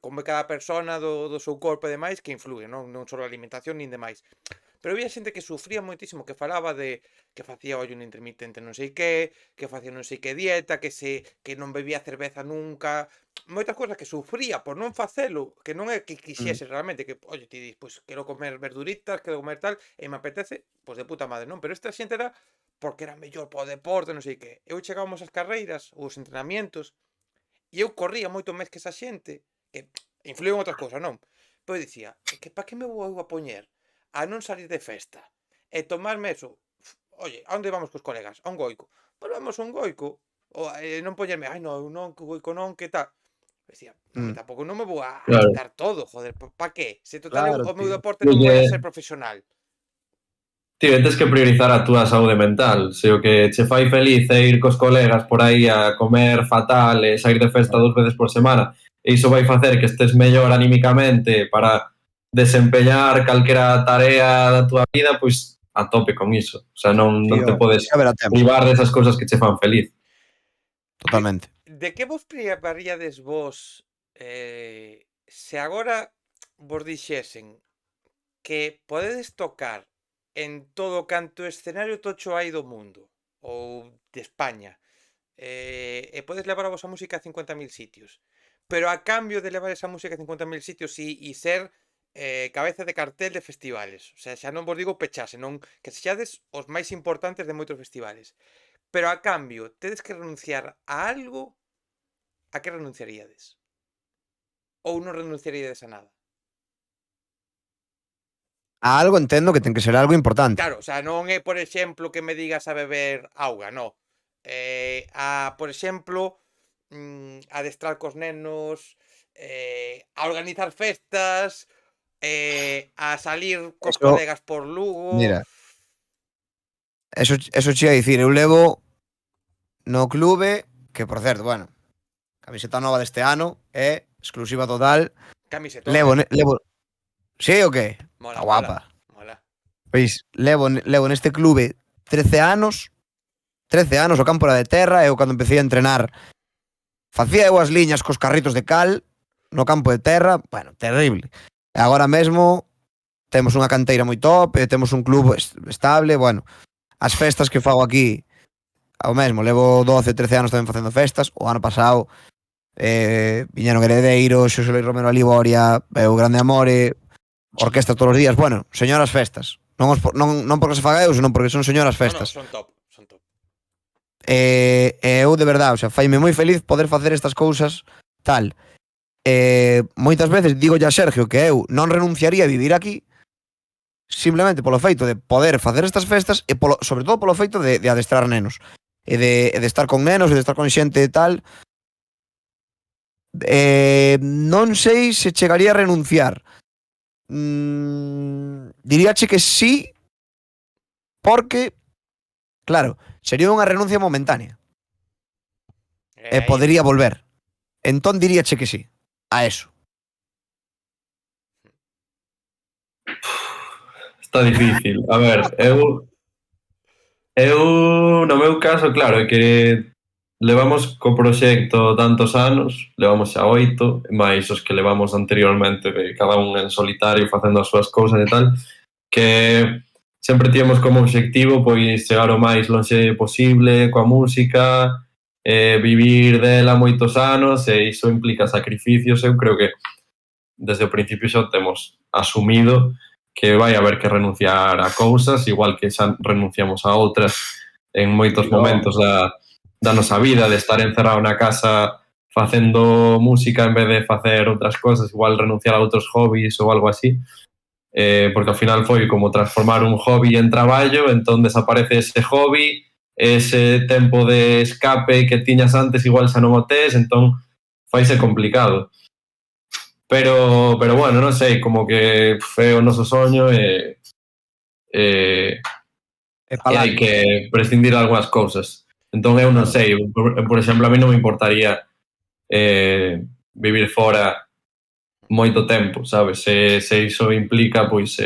como cada persona, do seu corpo e demais, que influen, non só a alimentación nin demais. Pero había xente que sufría moitísimo, que falaba de que facía ollo intermitente non sei que facía non sei que dieta, que non bebía cerveza nunca, moitas cousas que sufría por non facelo, que non é que quixese realmente, que, oye, ti dis, pois, quero comer verduritas, quero comer tal, e me apetece, pois de puta madre, non? Pero esta xente era porque era mellor para o deporte, non sei que. Eu chegábamos ás carreiras, ou os entrenamientos, e eu corría moito máis que esa xente, que influían outras cousas, non? Pero eu dicía, é que para que me vou a poñer a non salir de festa e tomarme eso. Oye, a onde vamos cos colegas? A un goico. Pois vamos a un goico. Ou non poñerme, ai non, que goico non, que tal. Decía, home, Mm, tampouco non me vou a Claro. quitar todo, joder, pa que? Se total claro, o meu tío. deporte non vai a ser profesional. Tío, tens que priorizar a túa saúde mental. Se o que che fai feliz é ir cos colegas por aí a comer fatal e sair de festa 2 veces por semana, e iso vai facer que estés mellor anímicamente para desempeñar calquera tarea da túa vida, pois a tope con iso. O sea, non te Tío, podes xa verá tempo, privar desas cousas que che fan feliz. totalmente. De que vos privaríades vos se agora vos dixesen que podedes tocar en todo canto escenario tocho hai do mundo ou de España e podes levar a vosa música a 50.000 sitios, pero a cambio de levar esa música a 50.000 sitios e ser cabeza de cartel de festivales, o sea, xa non vos digo pechase, non que sexades os máis importantes de moitos festivales, pero a cambio tedes que renunciar a algo, a que renunciaríades? Ou non renunciaríades a nada? A algo entendo que ten que ser algo importante. Claro, o sea, non é, por exemplo, que me digas a beber auga, no. A, por exemplo, adestrar cos nenos, a organizar festas, a salir cos Eso, colegas por Lugo. mira, eso che ia dicir, eu levo no clube, que por certo, bueno, camiseta nova deste ano, é exclusiva total. Camisetón, Levo, sí o que? Está mola, mola, guapa. mola. Pois, levo neste clube 13 anos, 13 anos, o campo era de terra, eu cando empecé a entrenar facía eu as liñas cos carritos de cal no campo de terra, bueno, terrible. E agora mesmo temos unha canteira moi top, e temos un club estable, bueno, as festas que fago aquí, ao mesmo, levo 12, 13 anos tamén facendo festas, o ano pasado viñeron Heredeiros, Xosé Luis Romero a Liboria, o Grande Amore, orquesta todos os días, bueno, señoras festas. Non porque se faga eu, senón porque son señoras No, no, festas. son top, son top. Eu de verdade, o sea, faime moi feliz poder facer estas cousas tal. Moitas veces digo a Sergio que eu non renunciaría a vivir aquí simplemente polo feito de poder facer estas festas e sobre todo polo feito de adestrar nenos e de estar con nenos e de estar con xente e tal. Non sei se chegaría a renunciar. Diríache que sí, porque claro, sería unha renuncia momentánea e Aí podería está. volver. Entón diríache que sí a eso. Está difícil. A ver, no meu caso, claro, é que levamos co proxecto tantos anos, levamos xa 8, máis os que levamos anteriormente, cada un en solitario facendo as súas cousas e tal, que sempre tivemos como obxectivo pois chegar o máis lonxe posible coa música, vivir dela moitos anos, e iso implica sacrificios. Eu creo que desde o principio xa temos asumido que vai haber que renunciar a cousas, igual que xa renunciamos a outras en moitos momentos da nosa vida, de estar encerrado na casa facendo música en vez de facer outras cosas, igual renunciar a outros hobbies ou algo así, porque ao final foi como transformar un hobby en traballo, entón desaparece ese hobby, ese tempo de escape que tiñas antes igual xa non o tes, entón faise complicado. Pero bueno, non sei, como que é o noso soño e hai que prescindir de algunhas cousas. Entón eu non sei, por exemplo, a mí non me importaría vivir fora moito tempo, sabes? Se iso implica, pois,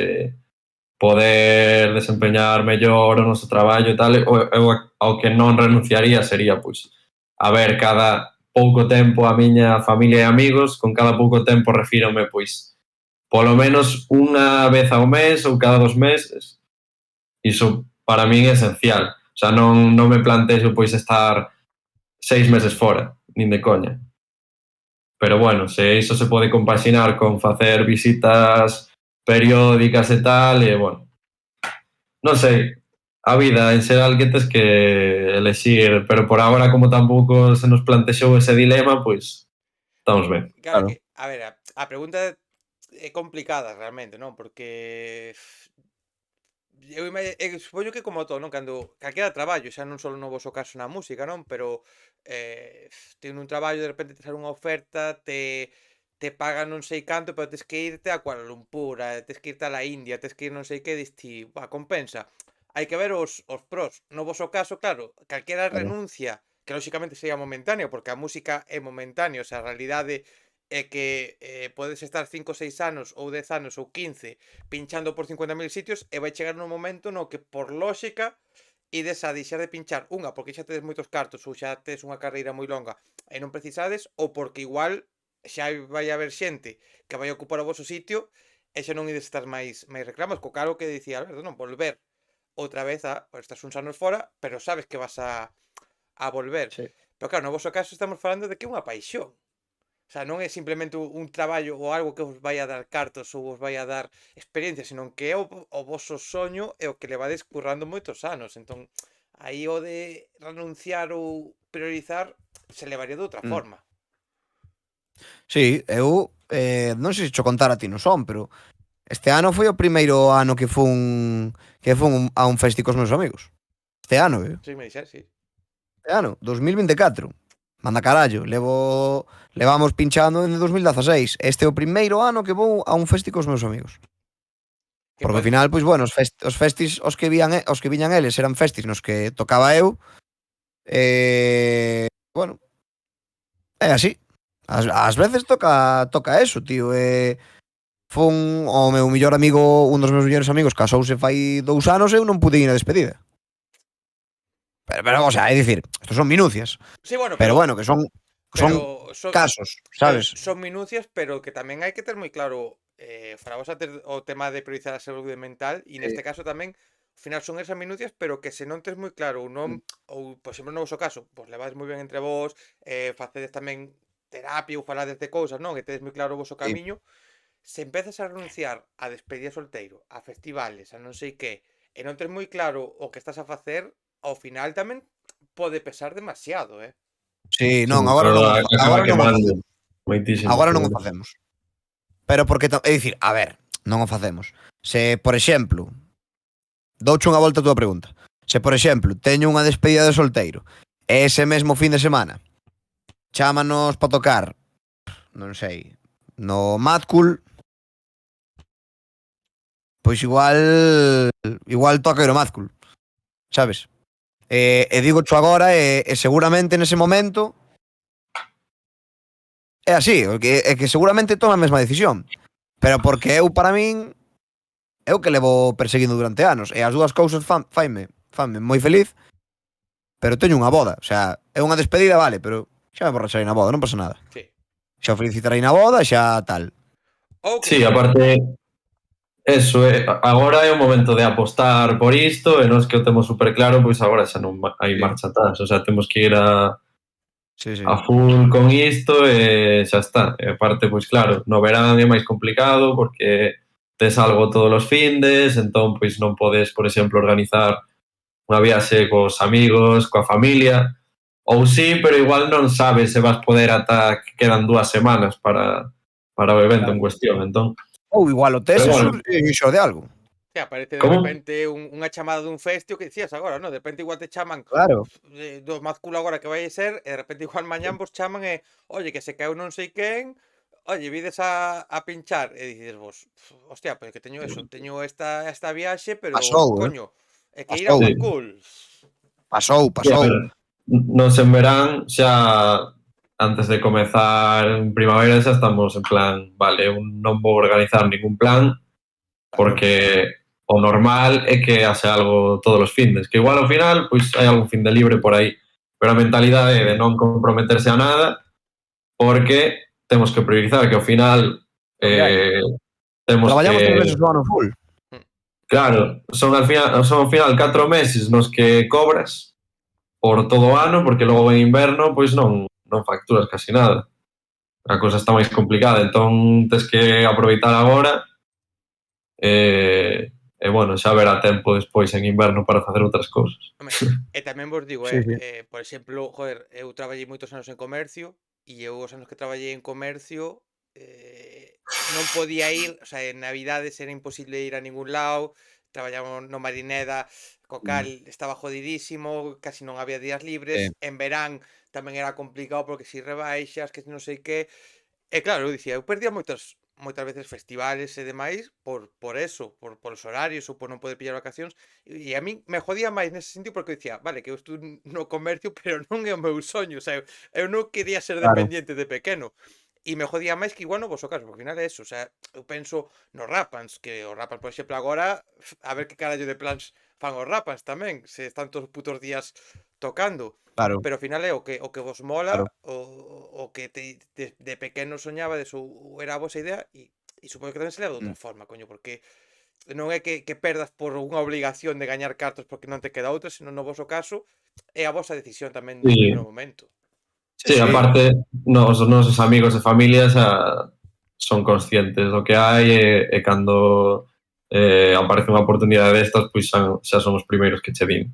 poder desempeñar mellor o noso traballo e tal, eu ao que non renunciaría sería, pois, a ver cada pouco tempo a miña familia e amigos, con cada pouco tempo refírome, pois, polo menos unha vez ao mes ou cada 2 meses. Iso para min é esencial. O sea, non me plantexo pois estar 6 meses fora, nin de coña. Pero bueno, se iso se pode compaxinar con facer visitas periódicas e tal, e bueno, non sei, a vida en xeral que tes que elexir, pero por agora como tampouco se nos plantexou ese dilema, pois estamos ben. Claro, Claro. que, a ver, a pregunta é complicada realmente, non? Porque supoño que como todo, non? Cando calquera traballo, xa non só no voso caso na música, non? Pero tendo un traballo, de repente te sale unha oferta, te pagan non sei canto, pero tes que irte a Kuala Lumpur, tes que irte a la India, tes que ir non sei que, dis ti, compensa. Hai que ver os pros. No voso caso, claro, calquera Claro. renuncia, que lóxicamente sería momentánea, porque a música é momentánea, o sea, a realidade é que podes estar 5 ou 6 anos, ou 10 anos, ou 15, pinchando por 50.000 sitios, e vai chegar un momento no que, por lógica, ides a deixar de pinchar, unha, porque xa tedes moitos cartos, ou xa tes unha carreira moi longa e non precisades, ou porque igual xa vai haber xente que vai ocupar o voso sitio e xa non ides estar máis reclamos, co caro que dicía Alberto, non, volver outra vez estás uns anos fora, pero sabes que vas a volver. Sí. Pero claro, no voso caso estamos falando de que é unha paixón. O sea, non é simplemente un traballo ou algo que vos vai a dar cartos ou vos vai a dar experiencia, senón que é o voso soño e o que levades currando moitos anos. Entón, aí o de renunciar ou priorizar se levaría de outra Mm. forma. Sí, eu non sei se cho contar a ti no son, pero este ano foi o primeiro ano que fun a un festi cos meus amigos. Este ano, Sí, me dixer, sí. Este ano, 2024. Manda carallo, levamos pinchando en 2016. Este é o primeiro ano que vou a un festi cos meus amigos. Que Porque ao pode... final, pois bueno, os festis os que viñan eles eran festis nos que tocaba eu. Bueno, é así. Ás veces toca eso, tío. Fun o meu mellor amigo, un dos meus mellores amigos, casouse fai 2 anos e eu non pude ir a despedida. Pero, o sea, é dicir, estos son minucias. Sí, bueno, Pero bueno, que son casos, sabes? son minucias, pero que tamén hai que ter moi claro, para vos a ter o tema de priorizar a saúde mental, e neste caso tamén, ao final son esas minucias, pero que se non tes moi claro ou non, ou, por exemplo, no voso caso, vos levades moi ben entre vos, facedes tamén terapia ou falades de cousas, non? Que tedes moi claro o voso Sí. camiño, se empezas a renunciar a despedida solteiro, a festivales, a non sei que, e non tes moi claro o que estás a facer, ao final tamén pode pesar demasiado, Sí, Sí, non, agora non o pero acaba quemando facemos. moitísimo, Agora non o seguro. facemos. Pero porque, é dicir, a ver, non o facemos. Se, por exemplo, douche unha volta a túa pregunta. Se, por exemplo, teño unha despedida de solteiro e ese mesmo fin de semana chámanos para tocar, non sei, no Mad Cool, pois igual toca ir ao Mad Cool, sabes? E digo cho agora e seguramente nese momento é así, é que seguramente toma a mesma decisión. Pero porque eu, para min, é o que levo perseguindo durante anos. E as dúas cousas fanme moi feliz, pero teño unha boda. O sea, é unha despedida, vale, pero xa me borracharei na boda, non pasa nada. Sí. Xa o felicitarei na boda, xa tal. Ou que Sí, aparte, eso agora é o momento de apostar por isto e nós que o temos super claro, pois agora xa non hai Sí. marcha atrás, o sea, temos que ir Sí, sí. a full con isto e xa está. E aparte, pois claro, no verán é máis complicado porque tes algo todos os findes, entón pois non podes, por exemplo, organizar unha viaxe cos amigos, coa familia, ou sí, pero igual non sabes se vas poder ata que quedan 2 semanas para o evento en cuestión, entón. Ou igual o tes Pero e bueno. xo de algo. que aparece de Como? repente unha chamada dun festio que dicías agora, ¿no? De repente igual te chaman Claro. do máis cool agora que vai a ser, e de repente igual mañán vos chaman e, oye, que se caeu non sei quen, oye, vides a pinchar, e dices vos, hostia, pues que teño eso, teño esta viaxe, pero, Pasou, coño, é que ir a Pasou. Mad Sí. Cool. Pasou. Sí, a ver, nos en verán xa antes de comezar en primavera xa estamos en plan, vale, eu non vou organizar ningún plan porque o normal é que haxe algo todos os findes, que igual ao final pois hai algún fin de libre por aí, pero a mentalidade é de non comprometerse a nada porque temos que priorizar que ao final temos Traballamos que 3 meses no ano full. claro, son ao final 4 meses nos que cobras por todo o ano, porque logo en inverno pois non facturas casi nada. A cousa está máis complicada, entón tes que aproveitar agora e bueno, xa verá tempo despois en inverno para facer outras cousas. Home, e tamén vos digo, Sí, sí. por exemplo, joder, eu traballei moitos anos en comercio, e eu os anos que traballei en comercio non podía ir, o sea, en Navidades era imposible ir a ningún lado, traballaba no Marineda, co cal estaba jodidísimo, casi non había días libres, en verán tamén era complicado porque si rebaixas, que non sei que. E claro, eu dicía, eu perdía moitas veces festivales e demais por eso, por os horarios ou por non poder pillar vacacións, e a min me jodía máis nese sentido porque eu dicía, vale, que eu estou no comercio, pero non é o meu soño, o sea, eu non quería ser Claro. dependiente de pequeno. E me jodía máis que igual no voso caso, porque ao final é eso, o sea, eu penso nos Rapans, que os Rapans, por exemplo, agora, a ver que carallo de plans fan os Rapans tamén, se están todos os putos días tocando. Claro, Pero ao final é o que vos mola, claro. o que de pequeno soñabades ou era a vosa idea e supoño que tamén se leva de outra forma, coño, porque non é que perdas por unha obligación de gañar cartos porque non te queda outra, senón no voso caso é a vosa decisión tamén Sí. no momento. Sí, aparte, os nosos amigos e familia xa son conscientes do que hai e cando aparece unha oportunidade destas, pois xa son os primeiros que che din.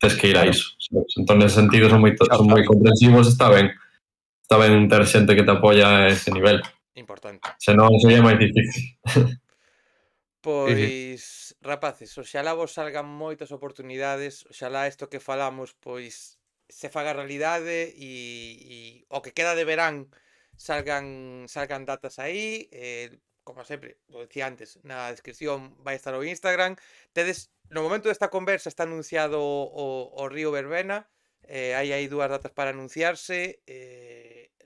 Tes que ir a Claro. iso. Sabes? Entón, nese sentido, son moi saben. comprensivos, está ben. Está ben ter xente que te apoia a ese nivel. Importante. Senón, sería máis difícil. Pois, rapaces, oxalá vos salgan moitas oportunidades, oxalá isto que falamos, pois, se faga realidade e o que queda de verán salgan datas aí, como sempre, lo decía antes, na descripción vai estar o Instagram. Tedes, no momento desta conversa está anunciado o Río Verbena, hai aí 2 datas para anunciarse,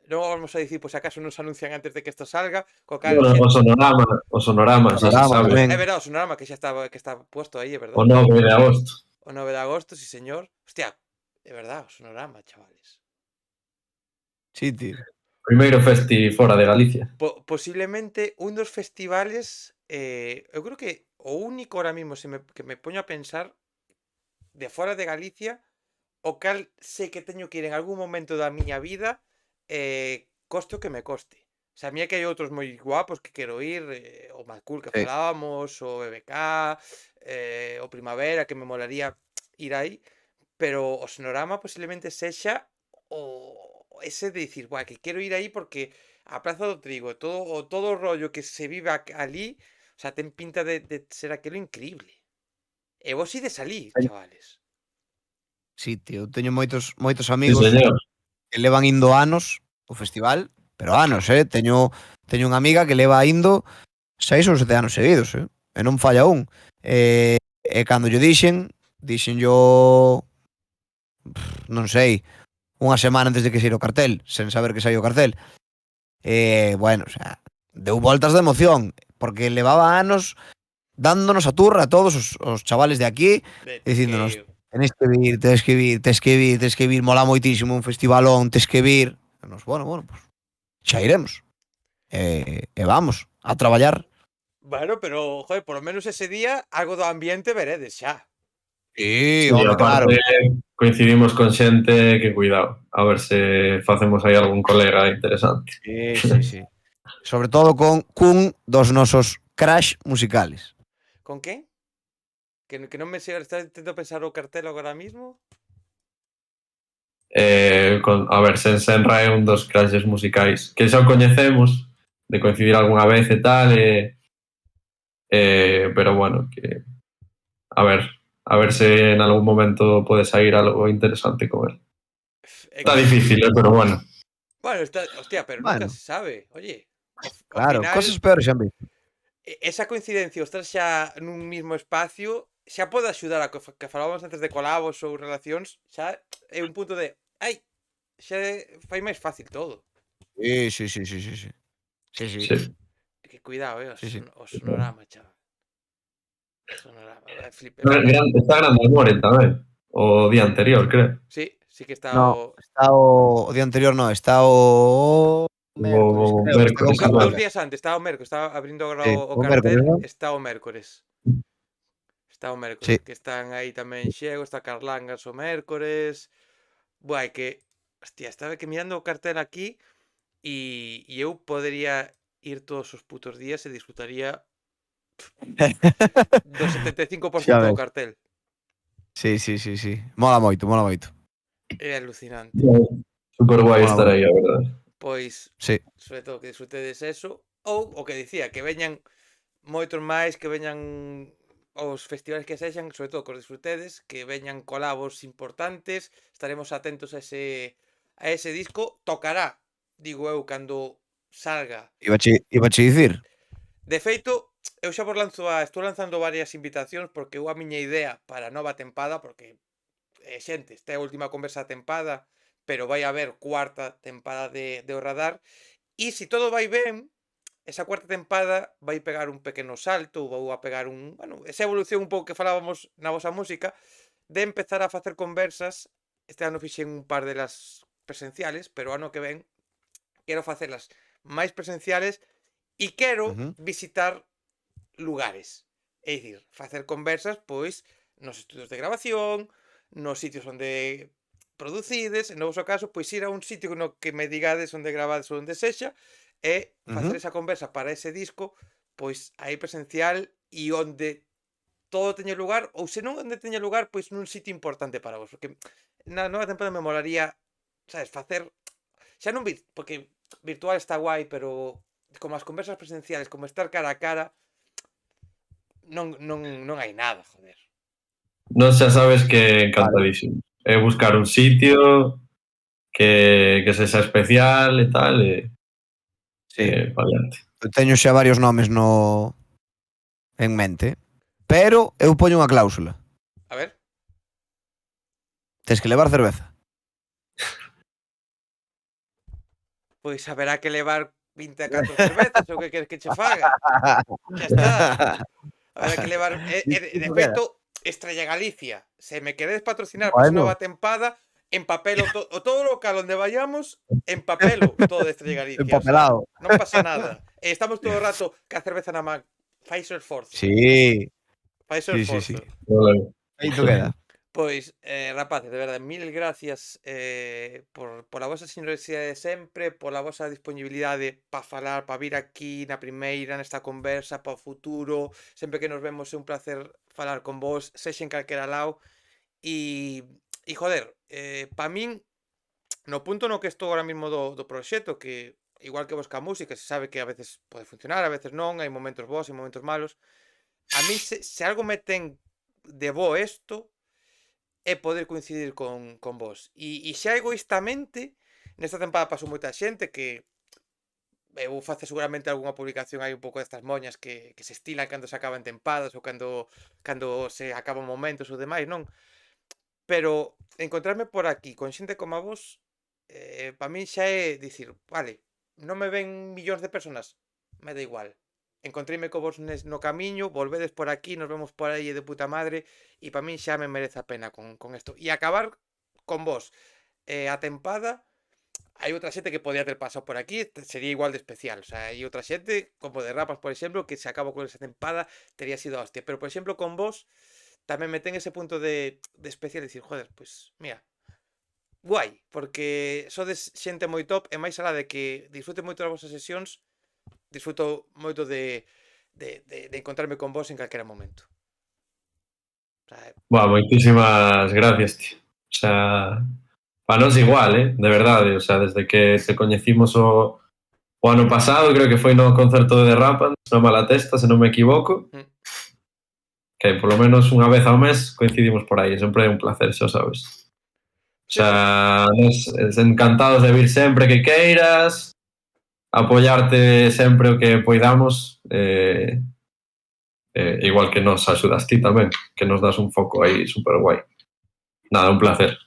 non vamos a dicir, pois acaso non se anuncian antes de que isto salga, co cal Bueno, o Sonorama, xa se Sonorama sabe. tamén. é verdade, o Sonorama que xa que está puesto aí, é verdade. O 9 de agosto. O 9 de agosto, sí señor. Hostia, é verdade, o Sonorama, chavales. Sí, tío. Primeiro festi fora de Galicia. Posiblemente un dos festivales, eu creo que o único ahora mismo que me poño a pensar de fora de Galicia, o cal sei que teño que ir en algún momento da miña vida, coste o que me coste. O sea, a mí é que hai outros moi guapos que quero ir, o Mad Cool que Sí. falábamos, o BBK, o Primavera, que me molaría ir aí, pero o Sonorama posiblemente sexa ese de dicir, buah, que quero ir aí porque a Praza do Trigo, todo o rollo que se vive ali, o sea, ten pinta de ser aquilo increíble. E vos ides ali, Ay. chavales. Sí, tío. Eu teño moitos Sí, amigos señor. que levan indo anos o festival, pero anos, Teño unha amiga que leva indo 6 ou 7 anos seguidos, E non falla un. E cando yo dixen yo non sei, unha semana antes de que saíra o cartel, sen saber que saía o cartel. Bueno, o sea, deu voltas de emoción, porque levaba anos dándonos a turra a todos os chavales de aquí, dicíndonos, tenéis que vir, mola moitísimo un festivalón, tes que vir. E nos, bueno, pues xa iremos. E vamos, a traballar. Bueno, pero, joder, por lo menos ese día algo do ambiente veredes xa. Sí, Sí, home, claro. aparte coincidimos con xente que cuidado, a ver se facemos aí algún colega interesante. Sí. Sobre todo con cun dos nosos crash musicales. Con quen? Que non me sei, estás intentando pensar o cartel agora mismo? A ver, Senra é un dos crashes musicais que xa o coñecemos de coincidir algunha vez e tal, pero bueno, que a ver se en algún momento pode sair algo interesante con él. Está difícil, pero bueno. Bueno, hostia, pero Bueno. nunca se sabe. Oye, ao Claro, final, cosas peores xa han visto. esa coincidencia, o estar xa nun mismo espacio, xa pode axudar a que falábamos antes de colabos ou relacións, xa é un punto de, ai, xa fai máis fácil todo. Sí. Sí. Que cuidado, Sí. o Sonorama, chaval. Sonorama, Está grande Amore tamén, o día anterior, creo. Sí que está No, está o día anterior, no, está o mércores, O creo. mércores, Está Dos días antes, estaba o mércores, estaba abrindo agora Sí, o o cartel, mércores, ¿no? está o mércores. Está o mércores, Sí. que están aí tamén Xego, está Carlangas o mércores. Buai, que, hostia, estaba que mirando o cartel aquí e eu podería ir todos os putos días e disfrutaría do 75% do cartel. Sí. Mola moito. É alucinante. Super guai Mola estar moito. aí, a verdade. Pois, Sí. sobre todo que disfrutedes eso, ou o que dicía, que veñan moitos máis, que veñan os festivais que sexan, sobre todo que os disfrutedes, que veñan colabos importantes, estaremos atentos a ese disco. Tocará, digo eu, cando salga. Ibache dicir. De feito, eu xa estou lanzando varias invitacións porque eu a miña idea para a nova tempada, porque xente, esta é a última conversa da tempada, pero vai haber cuarta tempada de O Radar, e se todo vai ben, esa cuarta tempada vai pegar un pequeno salto, vou a pegar esa evolución un pouco que falábamos na vosa música, de empezar a facer conversas. Este ano fixen un par delas presenciales, pero o ano que ven quero facelas máis presenciales e quero visitar lugares. É dicir, facer conversas, pois, nos estudios de grabación, nos sitios onde producides, en noso caso, pois ir a un sitio no que me digades onde gravades ou onde sexa, e facer esa conversa para ese disco, pois aí presencial e onde todo teña lugar, ou se non onde teña lugar, pois nun sitio importante para vos, porque na nova temporada me molaría, sabes, facer xa non porque virtual está guai, pero como as conversas presenciales, como estar cara a cara, non hai nada, joder. Non, xa sabes que encantadísimo. É buscar un sitio que sexa especial e tal, para adiante. Teño xa varios nomes en mente, pero eu poño unha cláusula. A ver. Tes que levar cerveza. Pois haberá que levar 24 cervezas ou que queres que che faga? Xa está. Haberá que levar de feito, Estrella Galicia, se me queredes patrocinar para esa nova tempada, empapelo o todo o local onde vayamos, empapelo todo de Estrella Galicia. Empapelado. O sea, non pasa nada. Estamos todo o rato ca cerveza na man. Fais o esforzo. Sí. Fais o esforzo. Feito queda. Pois, rapaces, de verdade, mil gracias pola vosa xenerosidade de sempre, pola vosa disponibilidade para falar, para vir aquí na primeira, nesta conversa, para o futuro. Sempre que nos vemos é un placer falar con vos, sexa en calquera lado. E joder, para min, no punto no que estou ahora mismo do proxecto, que igual que vos ca música, se sabe que a veces pode funcionar, a veces non, hai momentos bons e momentos malos. A mí, se algo me ten de bo isto, é poder coincidir con vos. E xa egoístamente, nesta tempada pasou moita xente que eu facer seguramente algunha publicación hai un pouco destas moñas que se estilan cando se acaban tempadas ou cando se acaban momentos ou demais, non? Pero encontrarme por aquí con xente como a vos, para min xa é dicir, vale, non me ven millóns de personas, me da igual. Encontreime co vos no camiño, volvedes por aquí, nos vemos por aí de puta madre, e para min xa me merece a pena con isto. E acabar con vos a tempada, hai outra xente que podía ter pasado por aquí, sería igual de especial. O sea, hai outra xente, como de Rapas, por exemplo, que se acaba con esa tempada, tería sido hostia. Pero, por exemplo, con vos, tamén me ten ese punto de especial, de dicir, joder, pues, mira, guai, porque sodes xente moi top, e máis alá de que disfrute moito das vosas sesións, disfruto moito de encontrarme con vos en calquera momento. O sea, Moitísimas gracias, tío. O sea, para nós igual, de verdade. O sea, desde que te coñecimos o ano pasado, creo que foi no concerto de Rapans, no Malatesta, se non me equivoco, que polo menos unha vez ao mes coincidimos por aí. Sempre é un placer, xa sabes. O sea, nos encantados de vir sempre que queiras, apoiarte sempre o que poidamos, igual que nos axudas ti tamén, que nos das un foco aí super guai. Nada, un placer.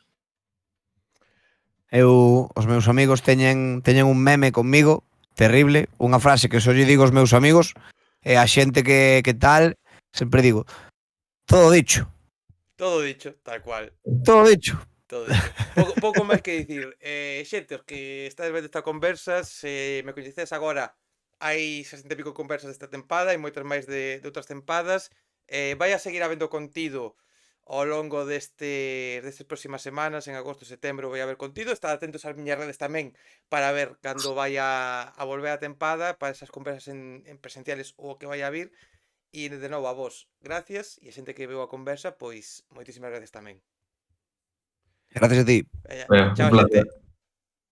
Os meus amigos teñen un meme conmigo, terrible, unha frase que só lle digo aos meus amigos, e a xente que tal, sempre digo, todo dicho. Todo dicho, tal cual. Todo dicho. Todo dicho. Pouco máis que dicir. Xente, os que estades vendo esta conversa, se me coñecedes agora, hai 60 e pico conversas desta tempada, hai moitas máis de outras tempadas. Vai a seguir habendo contido ao longo destas próximas semanas, en agosto e setembro vai haber contido. Estad atentos ás miñas redes tamén para ver cando vai a volver a tempada, para esas conversas en presenciales ou o que vai a vir. E de novo a vos, gracias, e a xente que veu a conversa, pois moitísimas gracias tamén. Gracias a ti. Chao, xente.